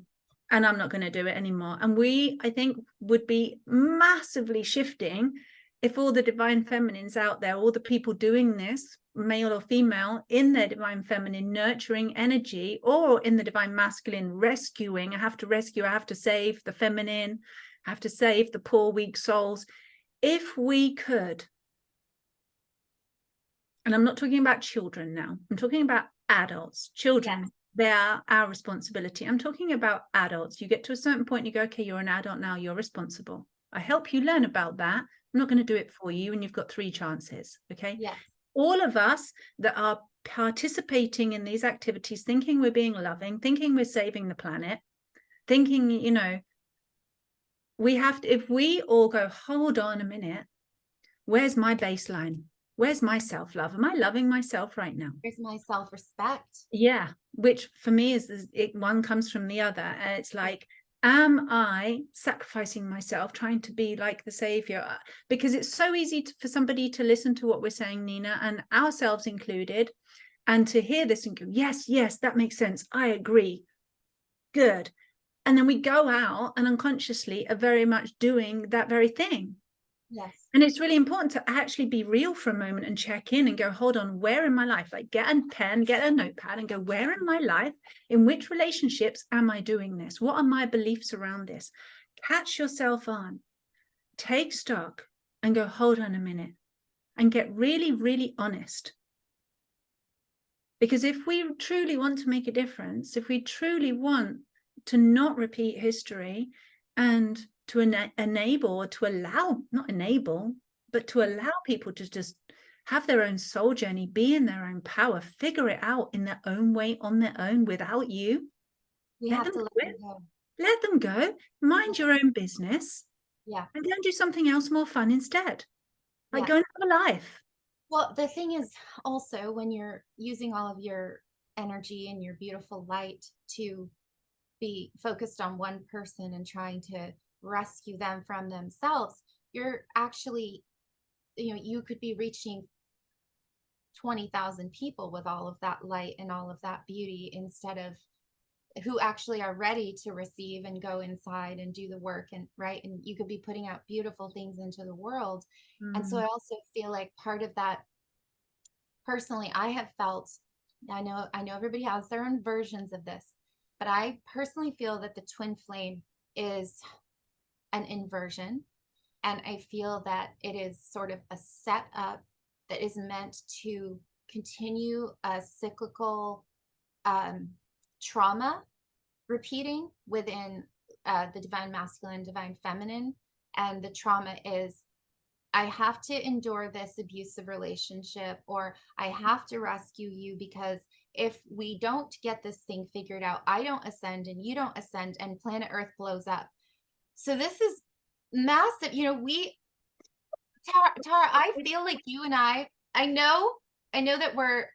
A: I'm not going to do it anymore. And I think, would be massively shifting if all the divine feminines out there, all the people doing this, male or female, in their divine feminine nurturing energy, or in the divine masculine rescuing, I have to rescue, I have to save the feminine, I have to save the poor, weak souls. If we could, and I'm not talking about children now, I'm talking about adults, children, they are our responsibility. I'm talking about adults. You get to a certain point, you go, okay, you're an adult now, you're responsible. I help you learn about that. I'm not going to do it for you, and you've got 3 chances. Okay.
B: Yes. All
A: of us that are participating in these activities, thinking we're being loving, thinking we're saving the planet, thinking, we have to, if we all go, hold on a minute, where's my baseline? Where's my self-love? Am I loving myself right now?
B: Where's my self-respect?
A: Yeah. Which for me is one comes from the other. And it's like, am I sacrificing myself, trying to be like the savior? Because it's so easy for somebody to listen to what we're saying, Nina, and ourselves included, and to hear this and go, yes, that makes sense. I agree. Good. And then we go out and unconsciously are very much doing that very thing.
B: Yes.
A: And it's really important to actually be real for a moment and check in and go, hold on, where in my life, like get a pen, get a notepad and go, where in my life, in which relationships am I doing this? What are my beliefs around this? Catch yourself on, take stock and go, hold on a minute, and get really, really honest. Because if we truly want to make a difference, if we truly want to not repeat history and to enable or to allow, not enable, but to allow people to just have their own soul journey, be in their own power, figure it out in their own way, on their own, without you,
B: We
A: let
B: have
A: them
B: to
A: do
B: let them
A: it.
B: go.
A: Let them go. Mind your own business
B: Yeah.
A: and go and do something else more fun instead. Like
B: Yes.
A: go and have a life.
B: Well, the thing is also when you're using all of your energy and your beautiful light to be focused on one person and trying to rescue them from themselves, you're actually, you could be reaching 20,000 people with all of that light and all of that beauty instead of who actually are ready to receive and go inside and do the work, and right, and you could be putting out beautiful things into the world. And so I also feel like part of that, personally, I have felt, I know everybody has their own versions of this, but I personally feel that the twin flame is an inversion, and I feel that it is sort of a setup that is meant to continue a cyclical trauma repeating within the divine masculine, divine feminine. And the trauma is, I have to endure this abusive relationship, or I have to rescue you because if we don't get this thing figured out, I don't ascend and you don't ascend and planet Earth blows up. So this is massive. Tara, I feel like you and I know that we're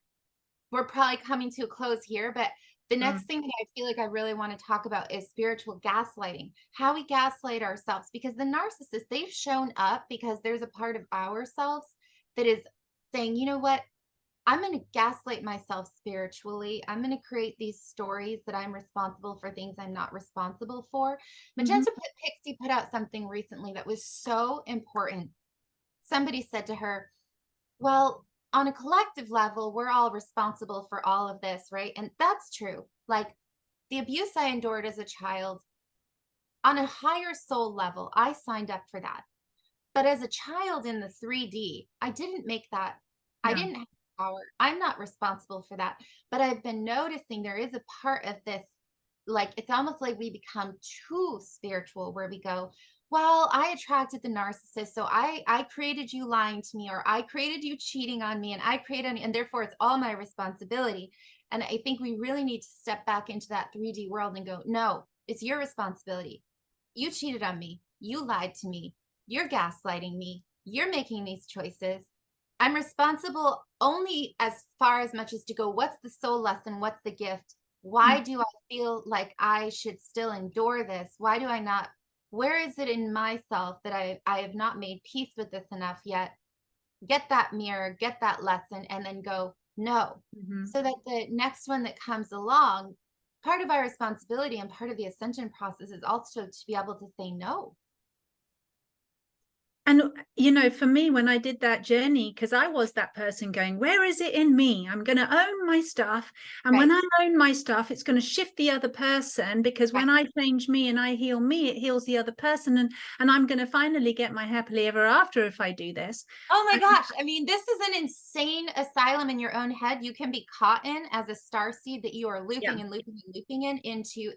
B: probably coming to a close here, but the next thing that I feel like I really want to talk about is spiritual gaslighting, how we gaslight ourselves, because the narcissists, they've shown up because there's a part of ourselves that is saying, you know what, I'm going to gaslight myself spiritually. I'm going to create these stories that I'm responsible for things I'm not responsible for. Magenta Pixie put out something recently that was so important. Somebody said to her, well, on a collective level, we're all responsible for all of this, right? And that's true. Like the abuse I endured as a child, on a higher soul level, I signed up for that. But as a child in the 3D, I didn't make that. I
A: Yeah.
B: didn't have power. I'm not responsible for that. But I've been noticing there is a part of this, like it's almost like we become too spiritual, where we go, well, I attracted the narcissist, so I created you lying to me, or I created you cheating on me, and I created, and therefore it's all my responsibility. And I think we really need to step back into that 3D world and go, no, it's your responsibility. You cheated on me. You lied to me. You're gaslighting me. You're making these choices. I'm responsible only as far as much as to go, what's the soul lesson? What's the gift? Why do I feel like I should still endure this? Why do I not? Where is it in myself that I have not made peace with this enough yet? Get that mirror, get that lesson, and then go, no. So that the next one that comes along, part of our responsibility and part of the ascension process is also to be able to say no.
A: And, you know, for me, when I did that journey, because I was that person going, where is it in me? I'm going to own my stuff. And when I own my stuff, it's going to shift the other person, because when I change me and I heal me, it heals the other person. And I'm going to finally get my happily ever after if I do this.
B: Oh my gosh. I mean, this is an insane asylum in your own head. You can be caught in as a star seed that you are looping and looping and looping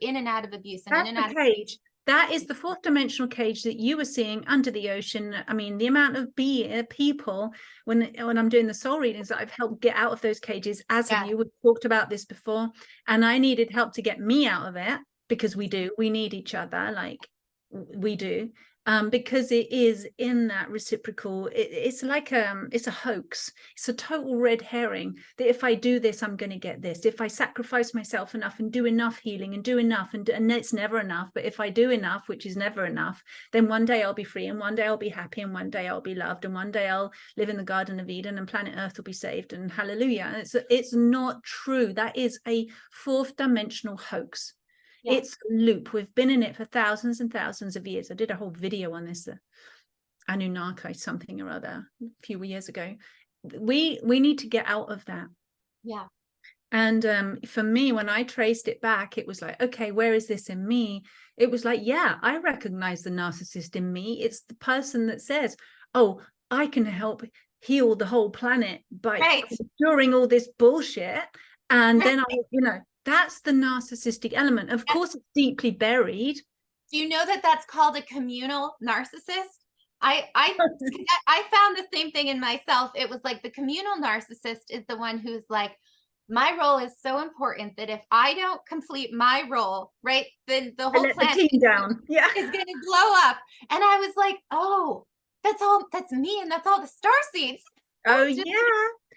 B: in and out of abuse and
A: That's
B: in and out
A: the cage. That is the fourth dimensional cage that you were seeing under the ocean. I mean, the amount of people when I'm doing the soul readings that I've helped get out of those cages, as have you. We've talked about this before, and I needed help to get me out of it, because we need each other, like we do. Because it is in that reciprocal, it's like it's a hoax. It's a total red herring that if I do this, I'm going to get this. If I sacrifice myself enough and do enough healing and do enough, and it's never enough, but if I do enough, which is never enough, then one day I'll be free, and one day I'll be happy, and one day I'll be loved, and one day I'll live in the Garden of Eden, and planet Earth will be saved, and hallelujah. It's not true. That is a fourth dimensional hoax. It's a loop. We've been in it for thousands and thousands of years. I did a whole video on this. Anunnaki something or other a few years ago. We need to get out of that.
B: Yeah.
A: And for me, when I traced it back, it was like, okay, where is this in me? It was like, yeah, I recognize the narcissist in me. It's the person that says, oh, I can help heal the whole planet by enduring all this bullshit. And then that's the narcissistic element. Of course, it's deeply buried.
B: Do you know that that's called a communal narcissist? I found the same thing in myself. It was like the communal narcissist is the one who's like, my role is so important that if I don't complete my role, right, then the whole planet
A: is going
B: to blow up. And I was like, oh, that's me, and that's all the star seeds.
A: Oh yeah.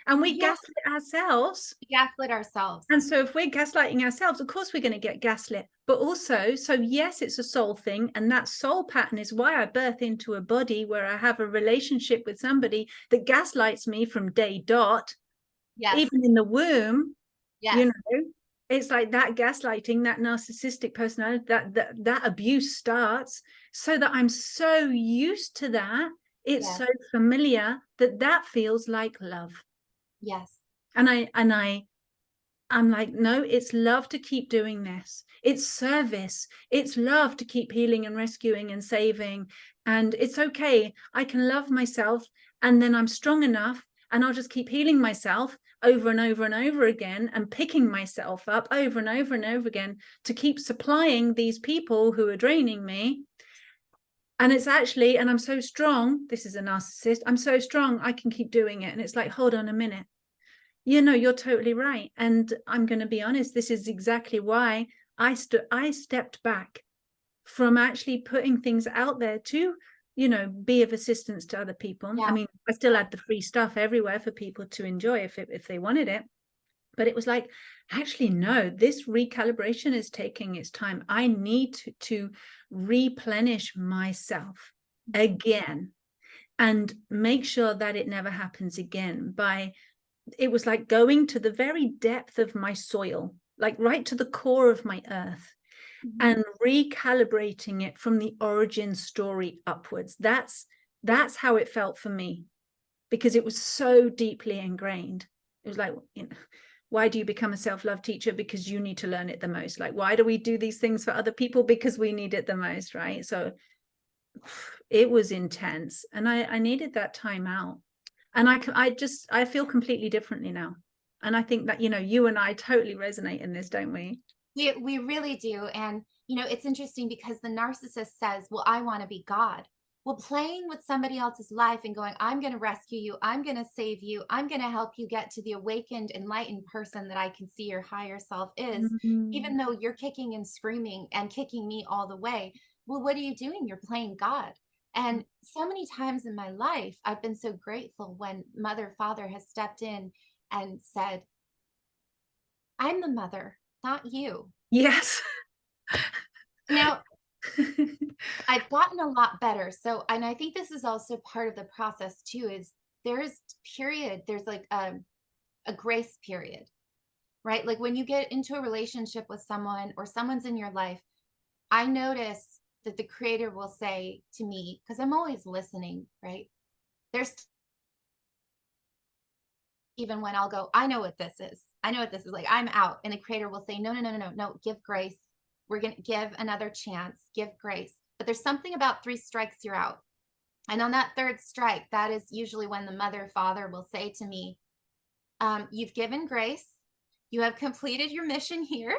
A: And we gaslit ourselves.
B: Gaslit ourselves.
A: And so if we're gaslighting ourselves, of course we're going to get gaslit. But also, so yes, it's a soul thing. And that soul pattern is why I birth into a body where I have a relationship with somebody that gaslights me from day dot. Yes. Even in the womb. Yes. You know, it's like that gaslighting, that narcissistic personality, that abuse starts, so that I'm so used to that. It's so familiar that feels like love.
B: Yes.
A: And I'm like, no, it's love to keep doing this. It's service. It's love to keep healing and rescuing and saving. And it's okay. I can love myself, and then I'm strong enough, and I'll just keep healing myself over and over and over again, and picking myself up over and over and over again to keep supplying these people who are draining me. And it's actually, and I'm so strong, this is a narcissist, I'm so strong, I can keep doing it. And it's like, hold on a minute. You know, you're totally right. And I'm going to be honest, this is exactly why I stepped back from actually putting things out there to, you know, be of assistance to other people. I mean, I still had the free stuff everywhere for people to enjoy if they wanted it. But it was like, actually, no, this recalibration is taking its time. I need to replenish myself again and make sure that it never happens again. It was like going to the very depth of my soil, like right to the core of my earth, and recalibrating it from the origin story upwards. That's how it felt for me, because it was so deeply ingrained. It was like, you know, why do you become a self-love teacher? Because you need to learn it the most. Like, why do we do these things for other people? Because we need it the most, right? So it was intense, and I needed that time out. And I feel completely differently now. And I think that, you know, you and I totally resonate in this, don't we?
B: We really do. And, you know, it's interesting because the narcissist says, well, I want to be God. Well, playing with somebody else's life and going, I'm going to rescue you, I'm going to save you, I'm going to help you get to the awakened, enlightened person that I can see your higher self is, even though you're kicking and screaming and kicking me all the way. Well, what are you doing? You're playing God. And so many times in my life, I've been so grateful when mother, father has stepped in and said, I'm the mother, not you.
A: Yes.
B: Now, I've gotten a lot better. So, and I think this is also part of the process too, is there's like a grace period, right? Like when you get into a relationship with someone or someone's in your life, I notice that the creator will say to me, because I'm always listening, right? There's even when I'll go, I know what this is. I know what this is. Like, I'm out. And the creator will say, no, give grace. We're going to give another chance, give grace. But there's something about 3 strikes, you're out. And on that 3rd strike, that is usually when the mother, father will say to me, you've given grace. You have completed your mission here.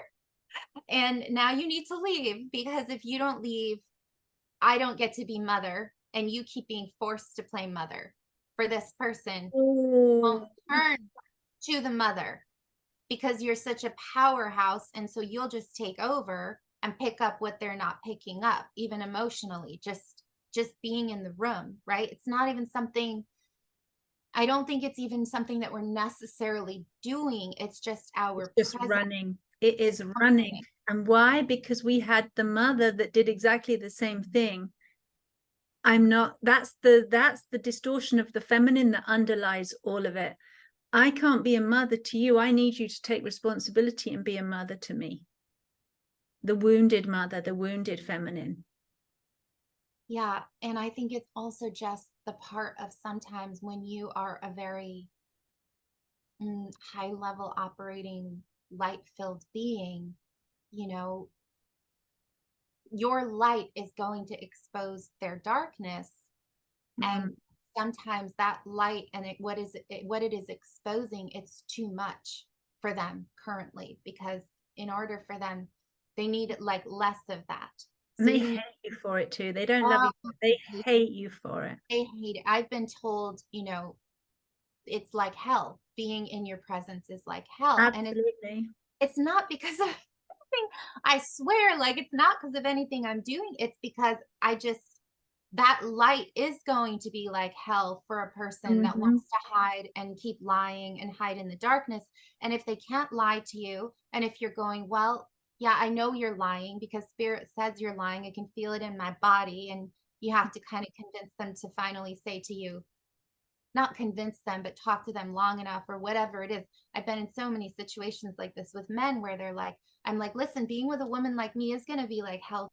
B: And now you need to leave, because if you don't leave, I don't get to be mother. And you keep being forced to play mother for this person. Won't turn to the mother because you're such a powerhouse. And so you'll just take over and pick up what they're not picking up, even emotionally, just being in the room, right? It's not even something, I don't think it's even something that we're necessarily doing. It's just our
A: just running. It is running. And why? Because we had the mother that did exactly the same thing. That's the distortion of the feminine that underlies all of it. I can't be a mother to you. I need you to take responsibility and be a mother to me. The wounded mother, the wounded feminine.
B: Yeah. And I think it's also just the part of sometimes when you are a very high level operating light filled being, you know, your light is going to expose their darkness.
A: Mm.
B: And sometimes that light and what it is exposing, it's too much for them currently, because in order for them, they need like less of that.
A: And
B: So
A: they
B: you need,
A: hate you for it too. They don't love
B: oh,
A: you. They hate you for it.
B: they hate it. I've been told, it's like hell. Being in your presence is like hell. And
A: Absolutely.
B: it's not because of anything, I swear, like it's not because of anything I'm doing. It's because that light is going to be like hell for a person that
A: Hmm.
B: wants to hide and keep lying and hide in the darkness. And if they can't lie to you, and if you're going, well, yeah, I know you're lying because spirit says you're lying. I can feel it in my body. And you have to kind of convince them to finally say to you, not convince them, but talk to them long enough or whatever it is. I've been in so many situations like this with men where they're like, I'm like, listen, being with a woman like me is going to be like hell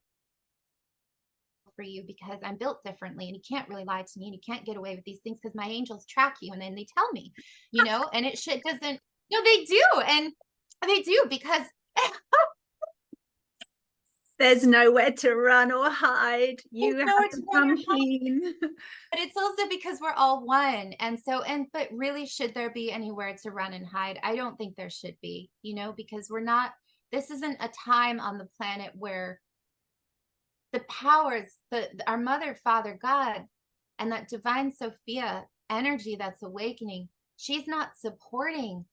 B: for you because I'm built differently and you can't really lie to me and you can't get away with these things because my angels track you and then they tell me, and it shit doesn't, no, they do. And they do because
A: There's nowhere to run or hide.
B: there's
A: You have
B: nowhere
A: to
B: to run
A: come
B: or hide.
A: clean.
B: But it's also because we're all one. And so, but really, should there be anywhere to run and hide? I don't think there should be, because this isn't a time on the planet where the powers, our mother, father, God, and that divine Sophia energy that's awakening, she's not supporting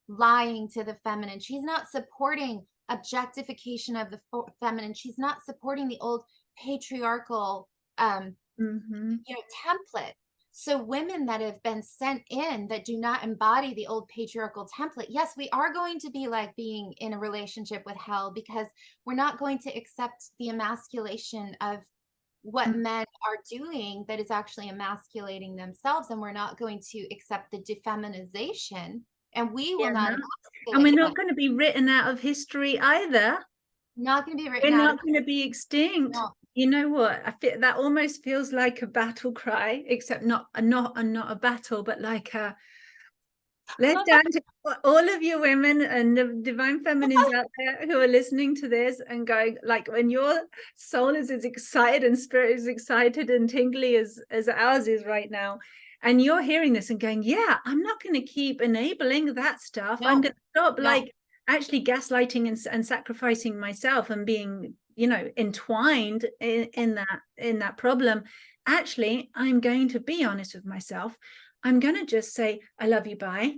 B: lying to the feminine. She's not supporting objectification of the feminine. She's not supporting the old patriarchal
A: Hmm.
B: template. So women that have been sent in that do not embody the old patriarchal template, yes, we are going to be like being in a relationship with hell because we're not going to accept the emasculation of what men are doing that is actually emasculating themselves, and we're not going to accept the defeminization, and we
A: Yeah,
B: will not
A: no. And we're
B: emasculate them.
A: not going to be written out of history either.
B: Not going to be written
A: We're
B: out of
A: not going to be extinct.
B: no.
A: You know what? I feel that almost feels like a battle cry, except not a battle, but like a let's down to all of you women and the divine feminines out there who are listening to this and going, like, when your soul is as excited and spirit is excited and tingly as ours is right now, and you're hearing this and going, yeah, I'm not going to keep enabling that stuff. I'm
B: No,
A: going to stop
B: no.
A: like actually gaslighting and sacrificing myself and being, entwined in that problem. Actually, I'm going to be honest with myself. I'm going to just say, I love you, bye.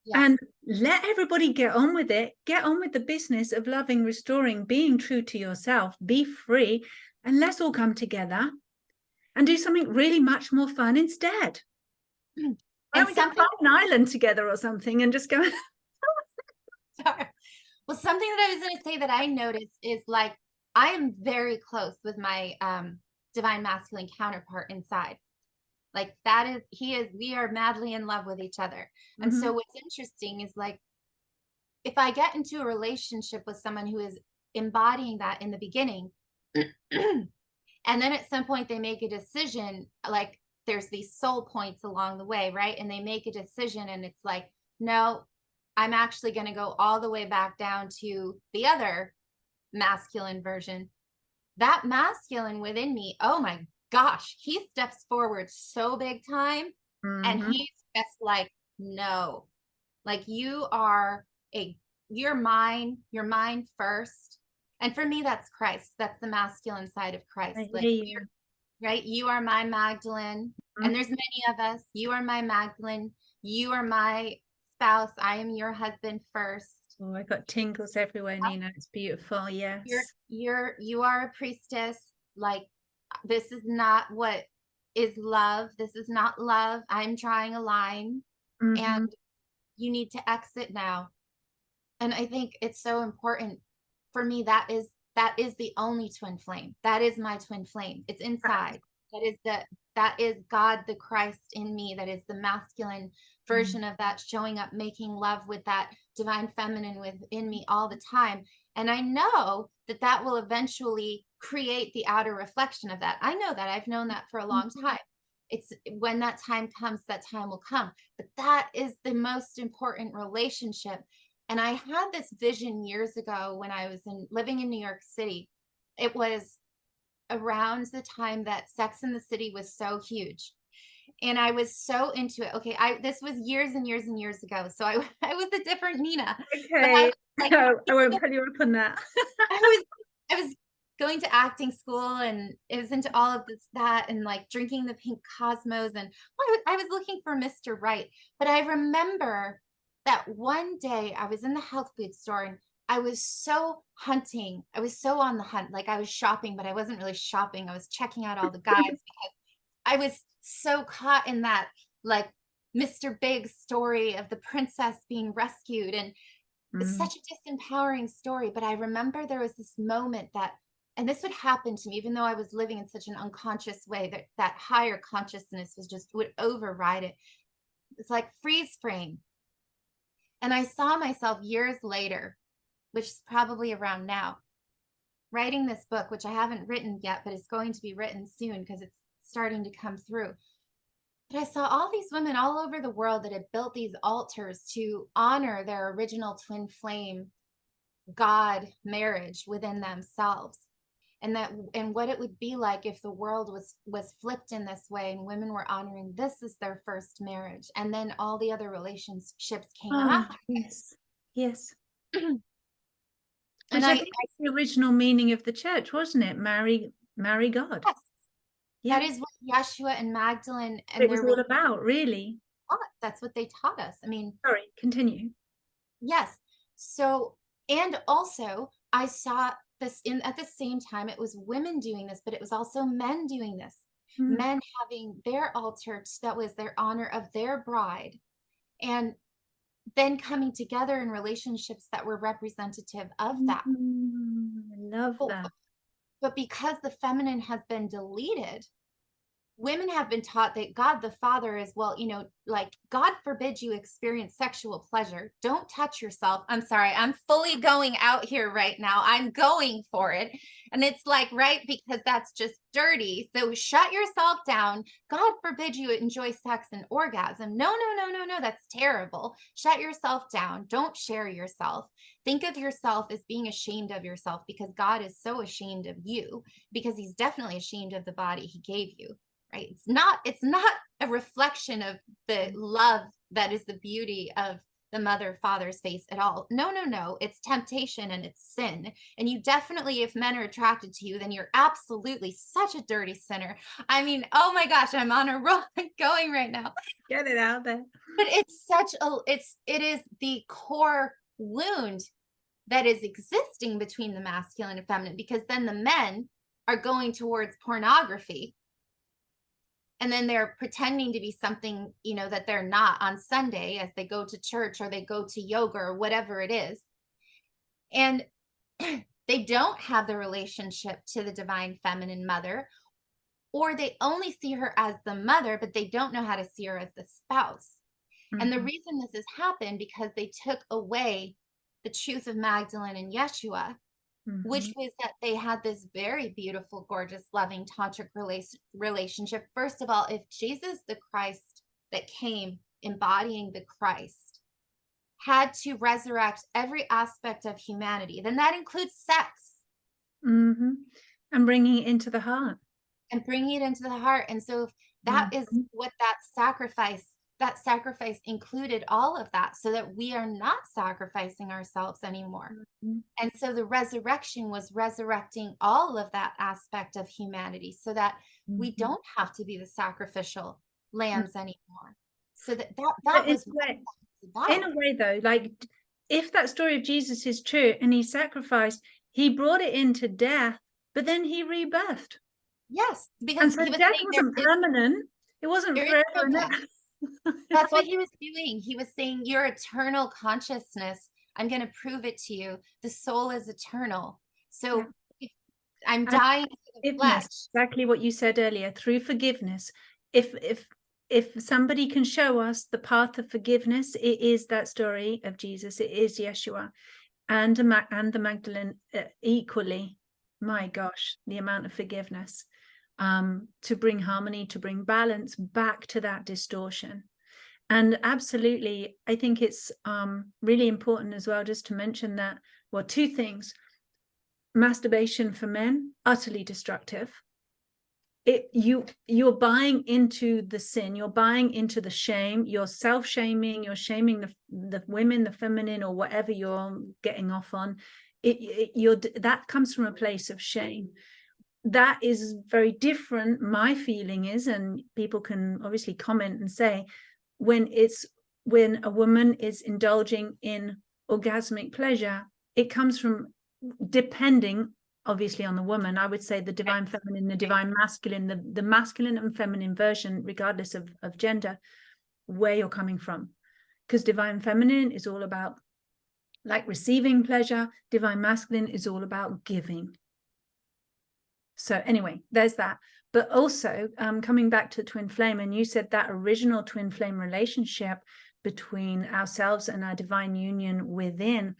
B: Yes.
A: And let everybody get on with it. Get on with the business of loving, restoring, being true to yourself, be free, and let's all come together and do something really much more fun instead. Why
B: And
A: don't we go
B: something,
A: find an island together or something and just go?
B: sorry. Well, something that I was going to say that I noticed is like I am very close with my divine masculine counterpart inside. Like that is, we are madly in love with each other. And
A: Mm-hmm.
B: so what's interesting is like if I get into a relationship with someone who is embodying that in the beginning, and then at some point they make a decision, like there's these soul points along the way, right? And they make a decision and it's like, no, I'm actually going to go all the way back down to the other masculine version. That masculine within me, oh my gosh, he steps forward so big time. And
A: Mm-hmm.
B: he's just like, no, like a, you're mine first. And for me, that's Christ. That's the masculine side of Christ.
A: I
B: Like,
A: hear you.
B: right? You are my Magdalene. And
A: Mm-hmm.
B: there's many of us. You are my Magdalene. You are my spouse. I am your husband first.
A: Oh, I got tingles everywhere, Nina. It's beautiful. Yes.
B: You are a priestess. Like this is not what is love. This is not love. I'm drawing a line and
A: Mm-hmm.
B: you need to exit now. And I think it's so important for me. That is the only twin flame. That is my twin flame. It's inside. That is God the Christ in me. That is the masculine version of that showing up, making love with that divine feminine within me all the time. And I know that will eventually create the outer reflection of that. I know that. I've known that for a long time. It's when that time comes, that time will come. But that is the most important relationship. And I had this vision years ago when I was living in New York City. It was around the time that Sex and the City was so huge. And I was so into it. Okay, this was years and years and years ago. So I was a different Nina. But
A: Okay.
B: like,
A: No, I won't pull you up on that.
B: I was going to acting school, and it was into all of this, that, and like drinking the pink Cosmos. And I was looking for Mr. Right. But I remember that one day I was in the health food store, and I was so hunting. I was so on the hunt. Like I was shopping, but I wasn't really shopping. I was checking out all the guys because I was so caught in that like Mr. Big story of the princess being rescued. And it's such a disempowering story. But I remember there was this moment that, and this would happen to me, even though I was living in such an unconscious way, that higher consciousness was just would override it. It's like freeze frame. And I saw myself years later, which is probably around now, writing this book, which I haven't written yet, but it's going to be written soon because it's starting to come through. But I saw all these women all over the world that had built these altars to honor their original twin flame God marriage within themselves. And what it would be like if the world was flipped in this way, and women were honoring this as their first marriage, and then all the other relationships came after.
A: Yes.
B: And
A: Which I think is the original meaning of the church, wasn't it? Marry God.
B: Yes.
A: Yeah.
B: That is what Yeshua and Magdalene and
A: it was all about, really.
B: That's what they taught us. I mean,
A: sorry, continue.
B: Yes. So, and also I saw this at the same time, it was women doing this, but it was also men doing this. Men having their altar that was their honor of their bride, and then coming together in relationships that were representative of that.
A: I love that.
B: But because the feminine has been deleted, women have been taught that God the Father is, well, like, God forbid you experience sexual pleasure. Don't touch yourself. I'm sorry. I'm fully going out here right now. I'm going for it. And it's like, right, because that's just dirty. So shut yourself down. God forbid you enjoy sex and orgasm. No, no, no, no, no. That's terrible. Shut yourself down. Don't share yourself. Think of yourself as being ashamed of yourself, because God is so ashamed of you, because he's definitely ashamed of the body he gave you. Right? It's not a reflection of the love that is the beauty of the mother father's face at all. No, no, no. It's temptation and it's sin. And you definitely, if men are attracted to you, then you're absolutely such a dirty sinner. I mean, oh my gosh, I'm on a roll going right now.
A: Get it out there.
B: But it is the core wound that is existing between the masculine and feminine, because then the men are going towards pornography. And then they're pretending to be something, that they're not on Sunday as they go to church or they go to yoga or whatever it is. And they don't have the relationship to the divine feminine mother, or they only see her as the mother, but they don't know how to see her as the spouse. And the reason this has happened because they took away the truth of Magdalene and Yeshua, which was that they had this very beautiful, gorgeous, loving tantric relationship. First of all, if Jesus the Christ that came embodying the Christ had to resurrect every aspect of humanity, then that includes sex.
A: And bringing it into the heart.
B: And bringing it into the heart. And so if that is what that sacrifice included, all of that, so that we are not sacrificing ourselves anymore. And so the resurrection was resurrecting all of that aspect of humanity, so that we don't have to be the sacrificial lambs anymore. So that was what that was about.
A: In a way, though, like, if that story of Jesus is true and he sacrificed, he brought it into death, but then he rebirthed.
B: Yes, because
A: and so death wasn't permanent. It wasn't forever.
B: That's what he was doing. He was saying, your eternal consciousness, I'm going to prove it to you. The soul is eternal. So I'm dying to the flesh.
A: Exactly what you said earlier, through forgiveness. If somebody can show us the path of forgiveness, it is that story of Jesus. It is Yeshua and the Magdalene equally. My gosh, the amount of forgiveness, to bring harmony, to bring balance back to that distortion. And absolutely, I think it's really important as well, just to mention that, well, two things. Masturbation for men, utterly destructive. You're buying into the sin, you're buying into the shame, you're self-shaming, you're shaming the women, the feminine, or whatever you're getting off on. That comes from a place of shame. That is very different. My feeling is, and people can obviously comment and say, when a woman is indulging in orgasmic pleasure, it comes from, depending obviously on the woman, I would say the divine feminine, the divine masculine, the masculine and feminine version, regardless of gender, where you're coming from. Because divine feminine is all about like receiving pleasure, divine masculine is all about giving. So anyway, there's that. But also coming back to twin flame, and you said that original twin flame relationship between ourselves and our divine union within,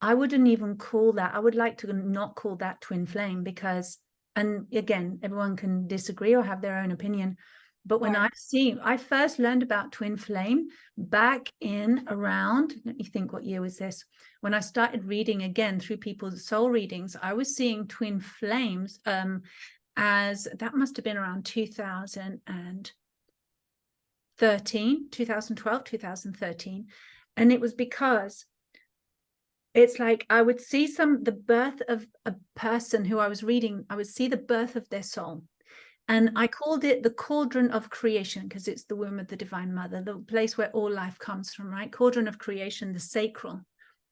A: I wouldn't even call that, I would like to not call that twin flame, because, and again, everyone can disagree or have their own opinion, but when I first learned about twin flame back in around, let me think, what year was this? When I started reading again through people's soul readings, I was seeing twin flames as, that must have been around 2012, 2013. And it was because it's like I would see the birth of a person who I was reading, I would see the birth of their soul. And I called it the cauldron of creation, because it's the womb of the divine mother, the place where all life comes from, right? Cauldron of creation, the sacral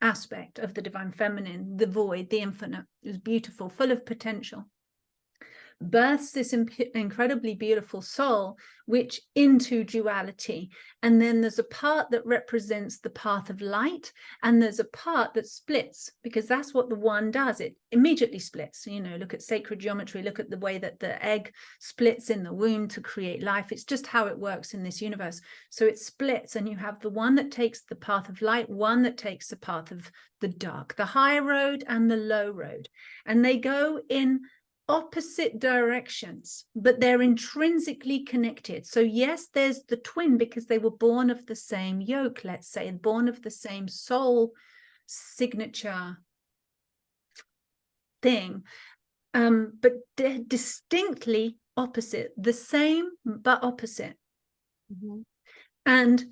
A: aspect of the divine feminine, the void, the infinite. It was beautiful, full of potential. Births this incredibly beautiful soul, which into duality. And then there's a part that represents the path of light, and there's a part that splits, because that's what the one does. It immediately splits. You know, look at sacred geometry, look at the way that the egg splits in the womb to create life. It's just how it works in this universe. So it splits, and you have the one that takes the path of light, one that takes the path of the dark, the high road and the low road. And they go in opposite directions, but they're intrinsically connected. So yes, there's the twin, because they were born of the same yolk, let's say, born of the same soul signature thing, but they're distinctly opposite, the same but opposite. And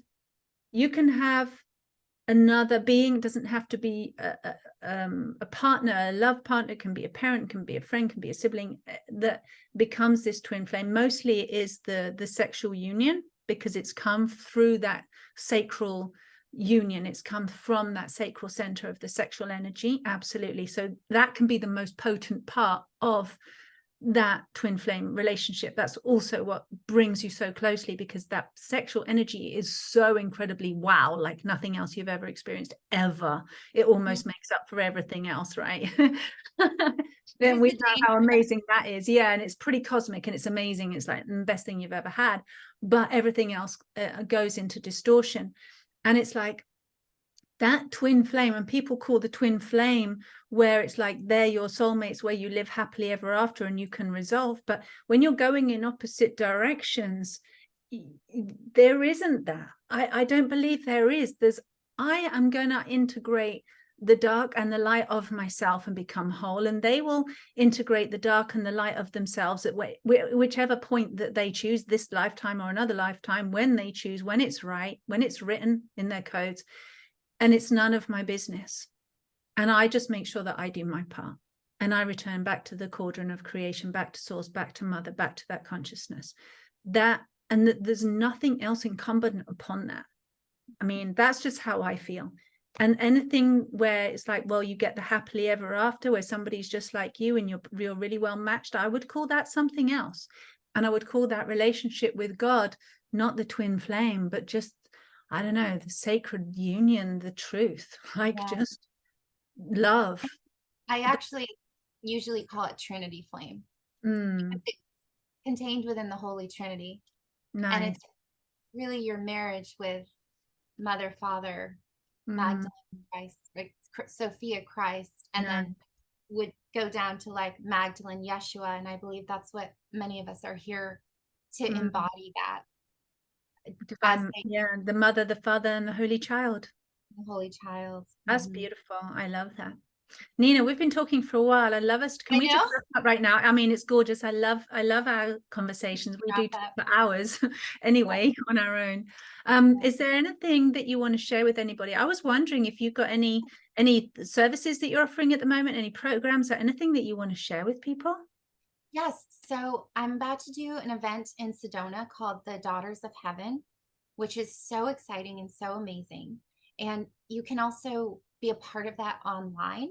A: you can have another being, doesn't have to be a partner, a love partner, can be a parent, can be a friend, can be a sibling, that becomes this twin flame. Mostly it is the sexual union, because it's come through that sacral union, it's come from that sacral center of the sexual energy. Absolutely. So that can be the most potent part of that twin flame relationship. That's also what brings you so closely, because that sexual energy is so incredibly wow, like nothing else you've ever experienced ever. It almost makes up for everything else, right? Then we know how amazing that is. Yeah, and it's pretty cosmic and it's amazing. It's like the best thing you've ever had, but everything else goes into distortion. And it's like that twin flame, and people call the twin flame where it's like they're your soulmates, where you live happily ever after and you can resolve. But when you're going in opposite directions, there isn't that. I don't believe there is. I am going to integrate the dark and the light of myself and become whole, and they will integrate the dark and the light of themselves at whichever point that they choose, this lifetime or another lifetime, when they choose, when it's right, when it's written in their codes. And it's none of my business. And I just make sure that I do my part. And I return back to the cauldron of creation, back to source, back to mother, back to that consciousness. There's nothing else incumbent upon that. I mean, that's just how I feel. And anything where it's like, well, you get the happily ever after, where somebody's just like you and you're really well matched, I would call that something else. And I would call that relationship with God, not the twin flame, but just, I don't know, the sacred union, the truth, like just love.
B: I actually usually call it Trinity flame. It's contained within the Holy Trinity.
A: Nice.
B: And it's really your marriage with Mother, Father, Magdalene Christ, like Sophia Christ, and then would go down to like Magdalene, Yeshua, and I believe that's what many of us are here to embody, that as
A: Yeah, the Mother, the Father, and the Holy Child.
B: the Holy Child.
A: That's beautiful. I love that. Nina, we've been talking for a while. I love us. Can
B: I
A: we
B: know.
A: just wrap up right now? I mean, it's gorgeous. I love our conversations. We do talk for hours anyway on our own. Is there anything that you want to share with anybody? I was wondering if you've got any services that you're offering at the moment, any programs or anything that you want to share with people?
B: Yes. So I'm about to do an event in Sedona called the Daughters of Heaven, which is so exciting and so amazing. And you can also be a part of that online.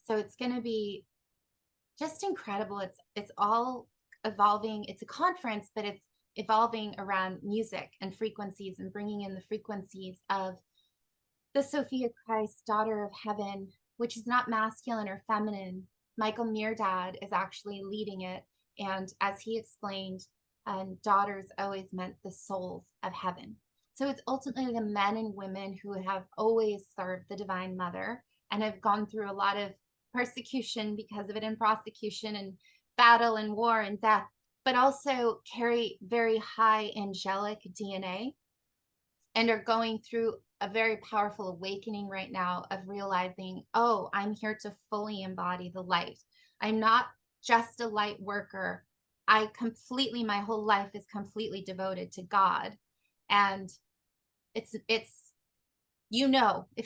B: So it's going to be just incredible. It's all evolving. It's a conference, but it's evolving around music and frequencies and bringing in the frequencies of the Sophia Christ, Daughter of Heaven, which is not masculine or feminine. Michael Meerdad is actually leading it. And as he explained, daughters always meant the souls of heaven. So it's ultimately the men and women who have always served the Divine Mother and have gone through a lot of persecution because of it, and prosecution and battle and war and death, but also carry very high angelic DNA and are going through a very powerful awakening right now of realizing, oh, I'm here to fully embody the light. I'm not just a light worker. My whole life is completely devoted to God. And it's, if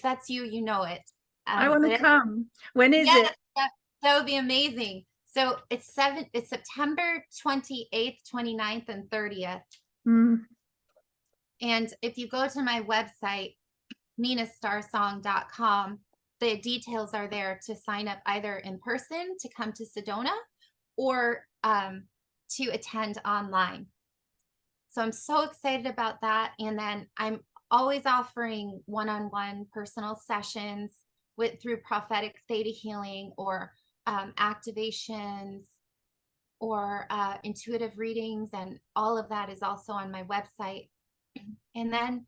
B: that's you, you know it.
A: I want to come. When is it?
B: That would be amazing. So it's September 28th, 29th, and 30th. And if you go to my website, ninastarsong.com, the details are there to sign up either in person to come to Sedona or to attend online. So I'm so excited about that. And then I'm always offering one-on-one personal sessions through prophetic theta healing or activations or intuitive readings, and all of that is also on my website. And then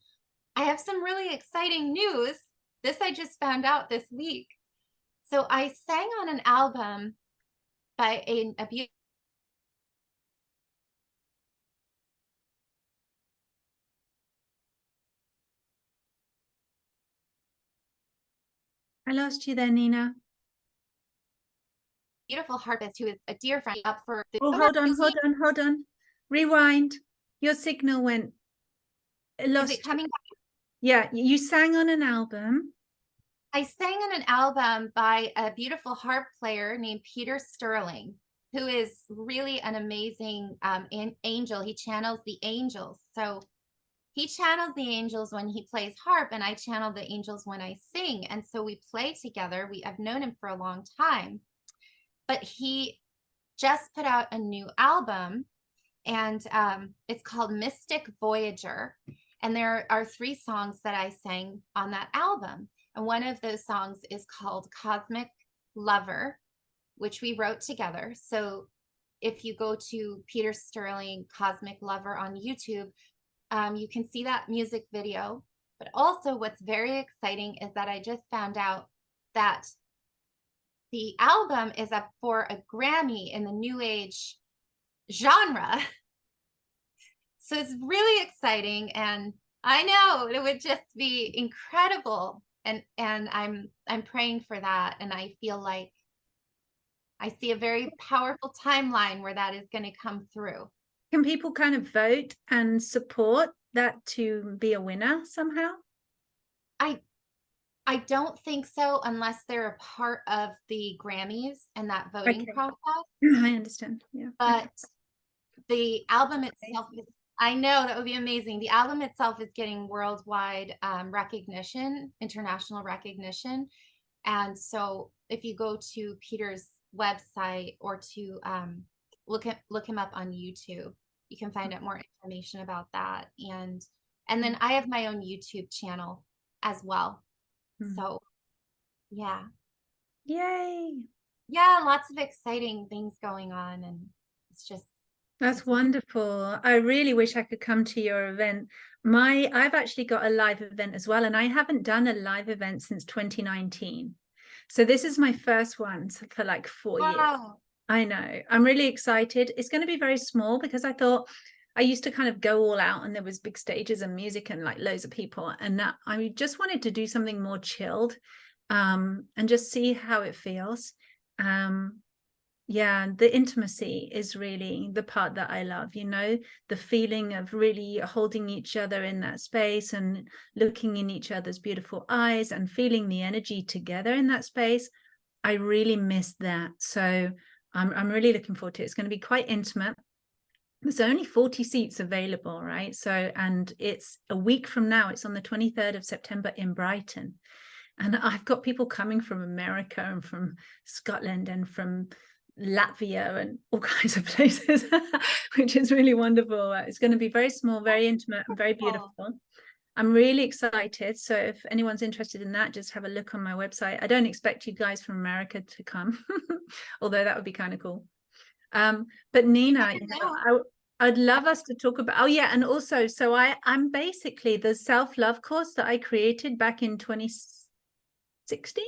B: I have some really exciting news. This I just found out this week. So I sang on an album by a beautiful.
A: I lost you there, Nina.
B: Beautiful harpist who is a dear friend up for the
A: hold on. Rewind. Your signal went.
B: Is it coming back?
A: Yeah, you sang on an album.
B: I sang on an album by a beautiful harp player named Peter Sterling, who is really an amazing angel. He channels the angels. So he channels the angels when he plays harp, and I channel the angels when I sing. And so we play together. I've known him for a long time, but he just put out a new album, and it's called Mystic Voyager. And there are 3 songs that I sang on that album. And one of those songs is called Cosmic Lover, which we wrote together. So if you go to Peter Sterling Cosmic Lover on YouTube, you can see that music video. But also what's very exciting is that I just found out that the album is up for a Grammy in the New Age genre. So it's really exciting, and I know it would just be incredible. And I'm praying for that, and I feel like I see a very powerful timeline where that is going to come through.
A: Can people kind of vote and support that to be a winner somehow?
B: I don't think so, unless they're a part of the Grammys and that voting process.
A: I understand. Yeah.
B: But the album itself is, I know that would be amazing. The album itself is getting worldwide recognition, international recognition. And so if you go to Peter's website or to look him up on YouTube, you can find out more information about that. And then I have my own YouTube channel as well. So yeah.
A: Yay.
B: Yeah, lots of exciting things going on, and
A: that's wonderful. I really wish I could come to your event. I've actually got a live event as well, and I haven't done a live event since 2019. So this is my first one for like 4 years.
B: Wow.
A: I know. I'm really excited. It's going to be very small because I thought I used to kind of go all out and there was big stages and music and like loads of people. And now I just wanted to do something more chilled, and just see how it feels. Yeah, the intimacy is really the part that I love, you know, the feeling of really holding each other in that space and looking in each other's beautiful eyes and feeling the energy together in that space. I really miss that. So I'm really looking forward to it. It's going to be quite intimate. There's only 40 seats available, right? So, and it's a week from now. It's on the 23rd of September in Brighton. And I've got people coming from America and from Scotland and from Latvia and all kinds of places, which is really wonderful. It's going to be very small, very intimate, and very beautiful. I'm really excited. So if anyone's interested in that, just have a look on my website. I don't expect you guys from America to come, although that would be kind of cool. But Nina, you know, I'd love us to talk about, oh yeah, and also, so I'm basically the self-love course that I created back in 2016.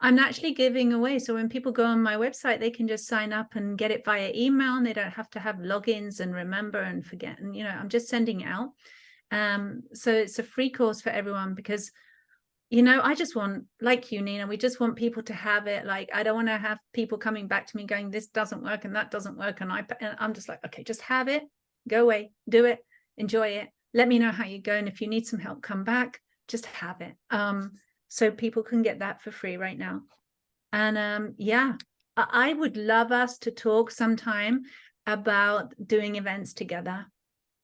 A: I'm actually giving away. So when people go on my website, they can just sign up and get it via email, and they don't have to have logins and remember and forget. And, you know, I'm just sending it out. So it's a free course for everyone because, you know, I just want, like you, Nina, we just want people to have it. Like, I don't want to have people coming back to me going, this doesn't work and that doesn't work. And I'm just like, okay, just have it, go away, do it, enjoy it. Let me know how you go. And if you need some help, come back, just have it. So people can get that for free right now. And yeah, I would love us to talk sometime about doing events together.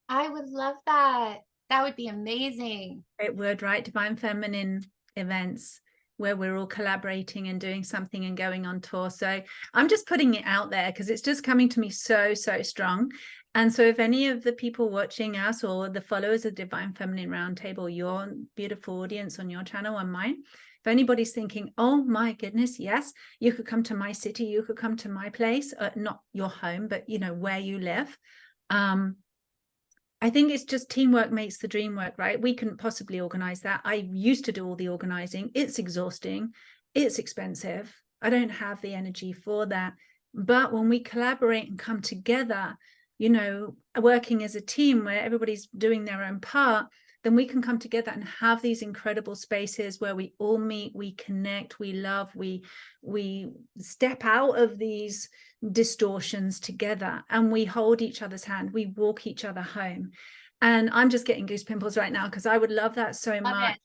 B: I would love that. That would be amazing.
A: Great word, right? Divine Feminine events where we're all collaborating and doing something and going on tour. So I'm just putting it out there because it's just coming to me so strong. And so if any of the people watching us or the followers of Divine Feminine Roundtable, your beautiful audience on your channel and mine, if anybody's thinking, oh my goodness, yes, you could come to my city, you could come to my place, not your home, but you know, where you live. I think it's just teamwork makes the dream work, right? We couldn't possibly organize that. I used to do all the organizing. It's exhausting. It's expensive. I don't have the energy for that. But when we collaborate and come together, you know, working as a team where everybody's doing their own part, then we can come together and have these incredible spaces where we all meet, we connect, we love, we step out of these distortions together and we hold each other's hand, we walk each other home. And I'm just getting goose pimples right now because I would love that so much.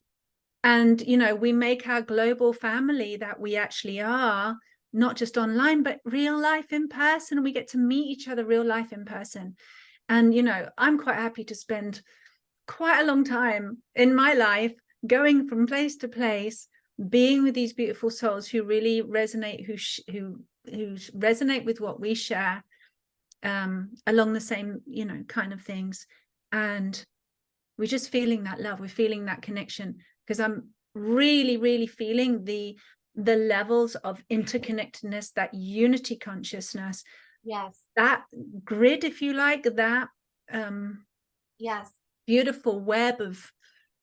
A: And you know, we make our global family that we actually are, not just online but real life in person. We get to meet each other real life in person. And you know, I'm quite happy to spend quite a long time in my life going from place to place, being with these beautiful souls who really resonate, who resonate with what we share, along the same, you know, kind of things. And we're just feeling that love, we're feeling that connection, because I'm really feeling the levels of interconnectedness, that unity consciousness,
B: yes,
A: that grid, if you like, that
B: yes,
A: beautiful web of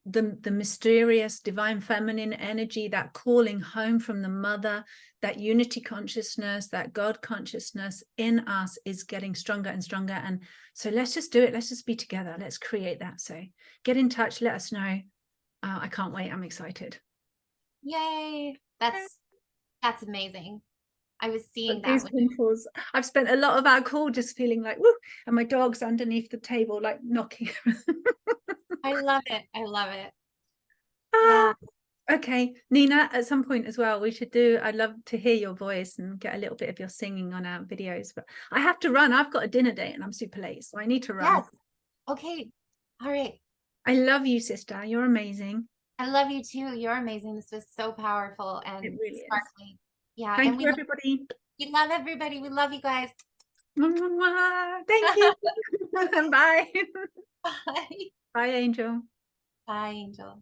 A: the mysterious divine feminine energy, that calling home from the mother, that unity consciousness, that God consciousness in us is getting stronger and stronger. And so let's just do it. Let's just be together. Let's create that. So get in touch. Let us know. I can't wait. I'm excited.
B: yay. That's amazing. I was seeing
A: These
B: that
A: pimples. I've spent a lot of our call just feeling like woo, and my dog's underneath the table like knocking.
B: I love it. I love it.
A: Ah,
B: Yeah.
A: okay, Nina, at some point as well, I'd love to hear your voice and get a little bit of your singing on our videos, but I have to run. I've got a dinner date and I'm super late, so I need to run.
B: Yes. Okay. All right.
A: I love you, sister. You're amazing.
B: I love you too. You're amazing. This was so powerful and
A: It really is.
B: sparkly. Yeah.
A: Thank
B: And
A: you, everybody.
B: we love everybody. We love you guys.
A: Thank you. Bye.
B: Bye.
A: Bye, Angel.
B: Bye, Angel.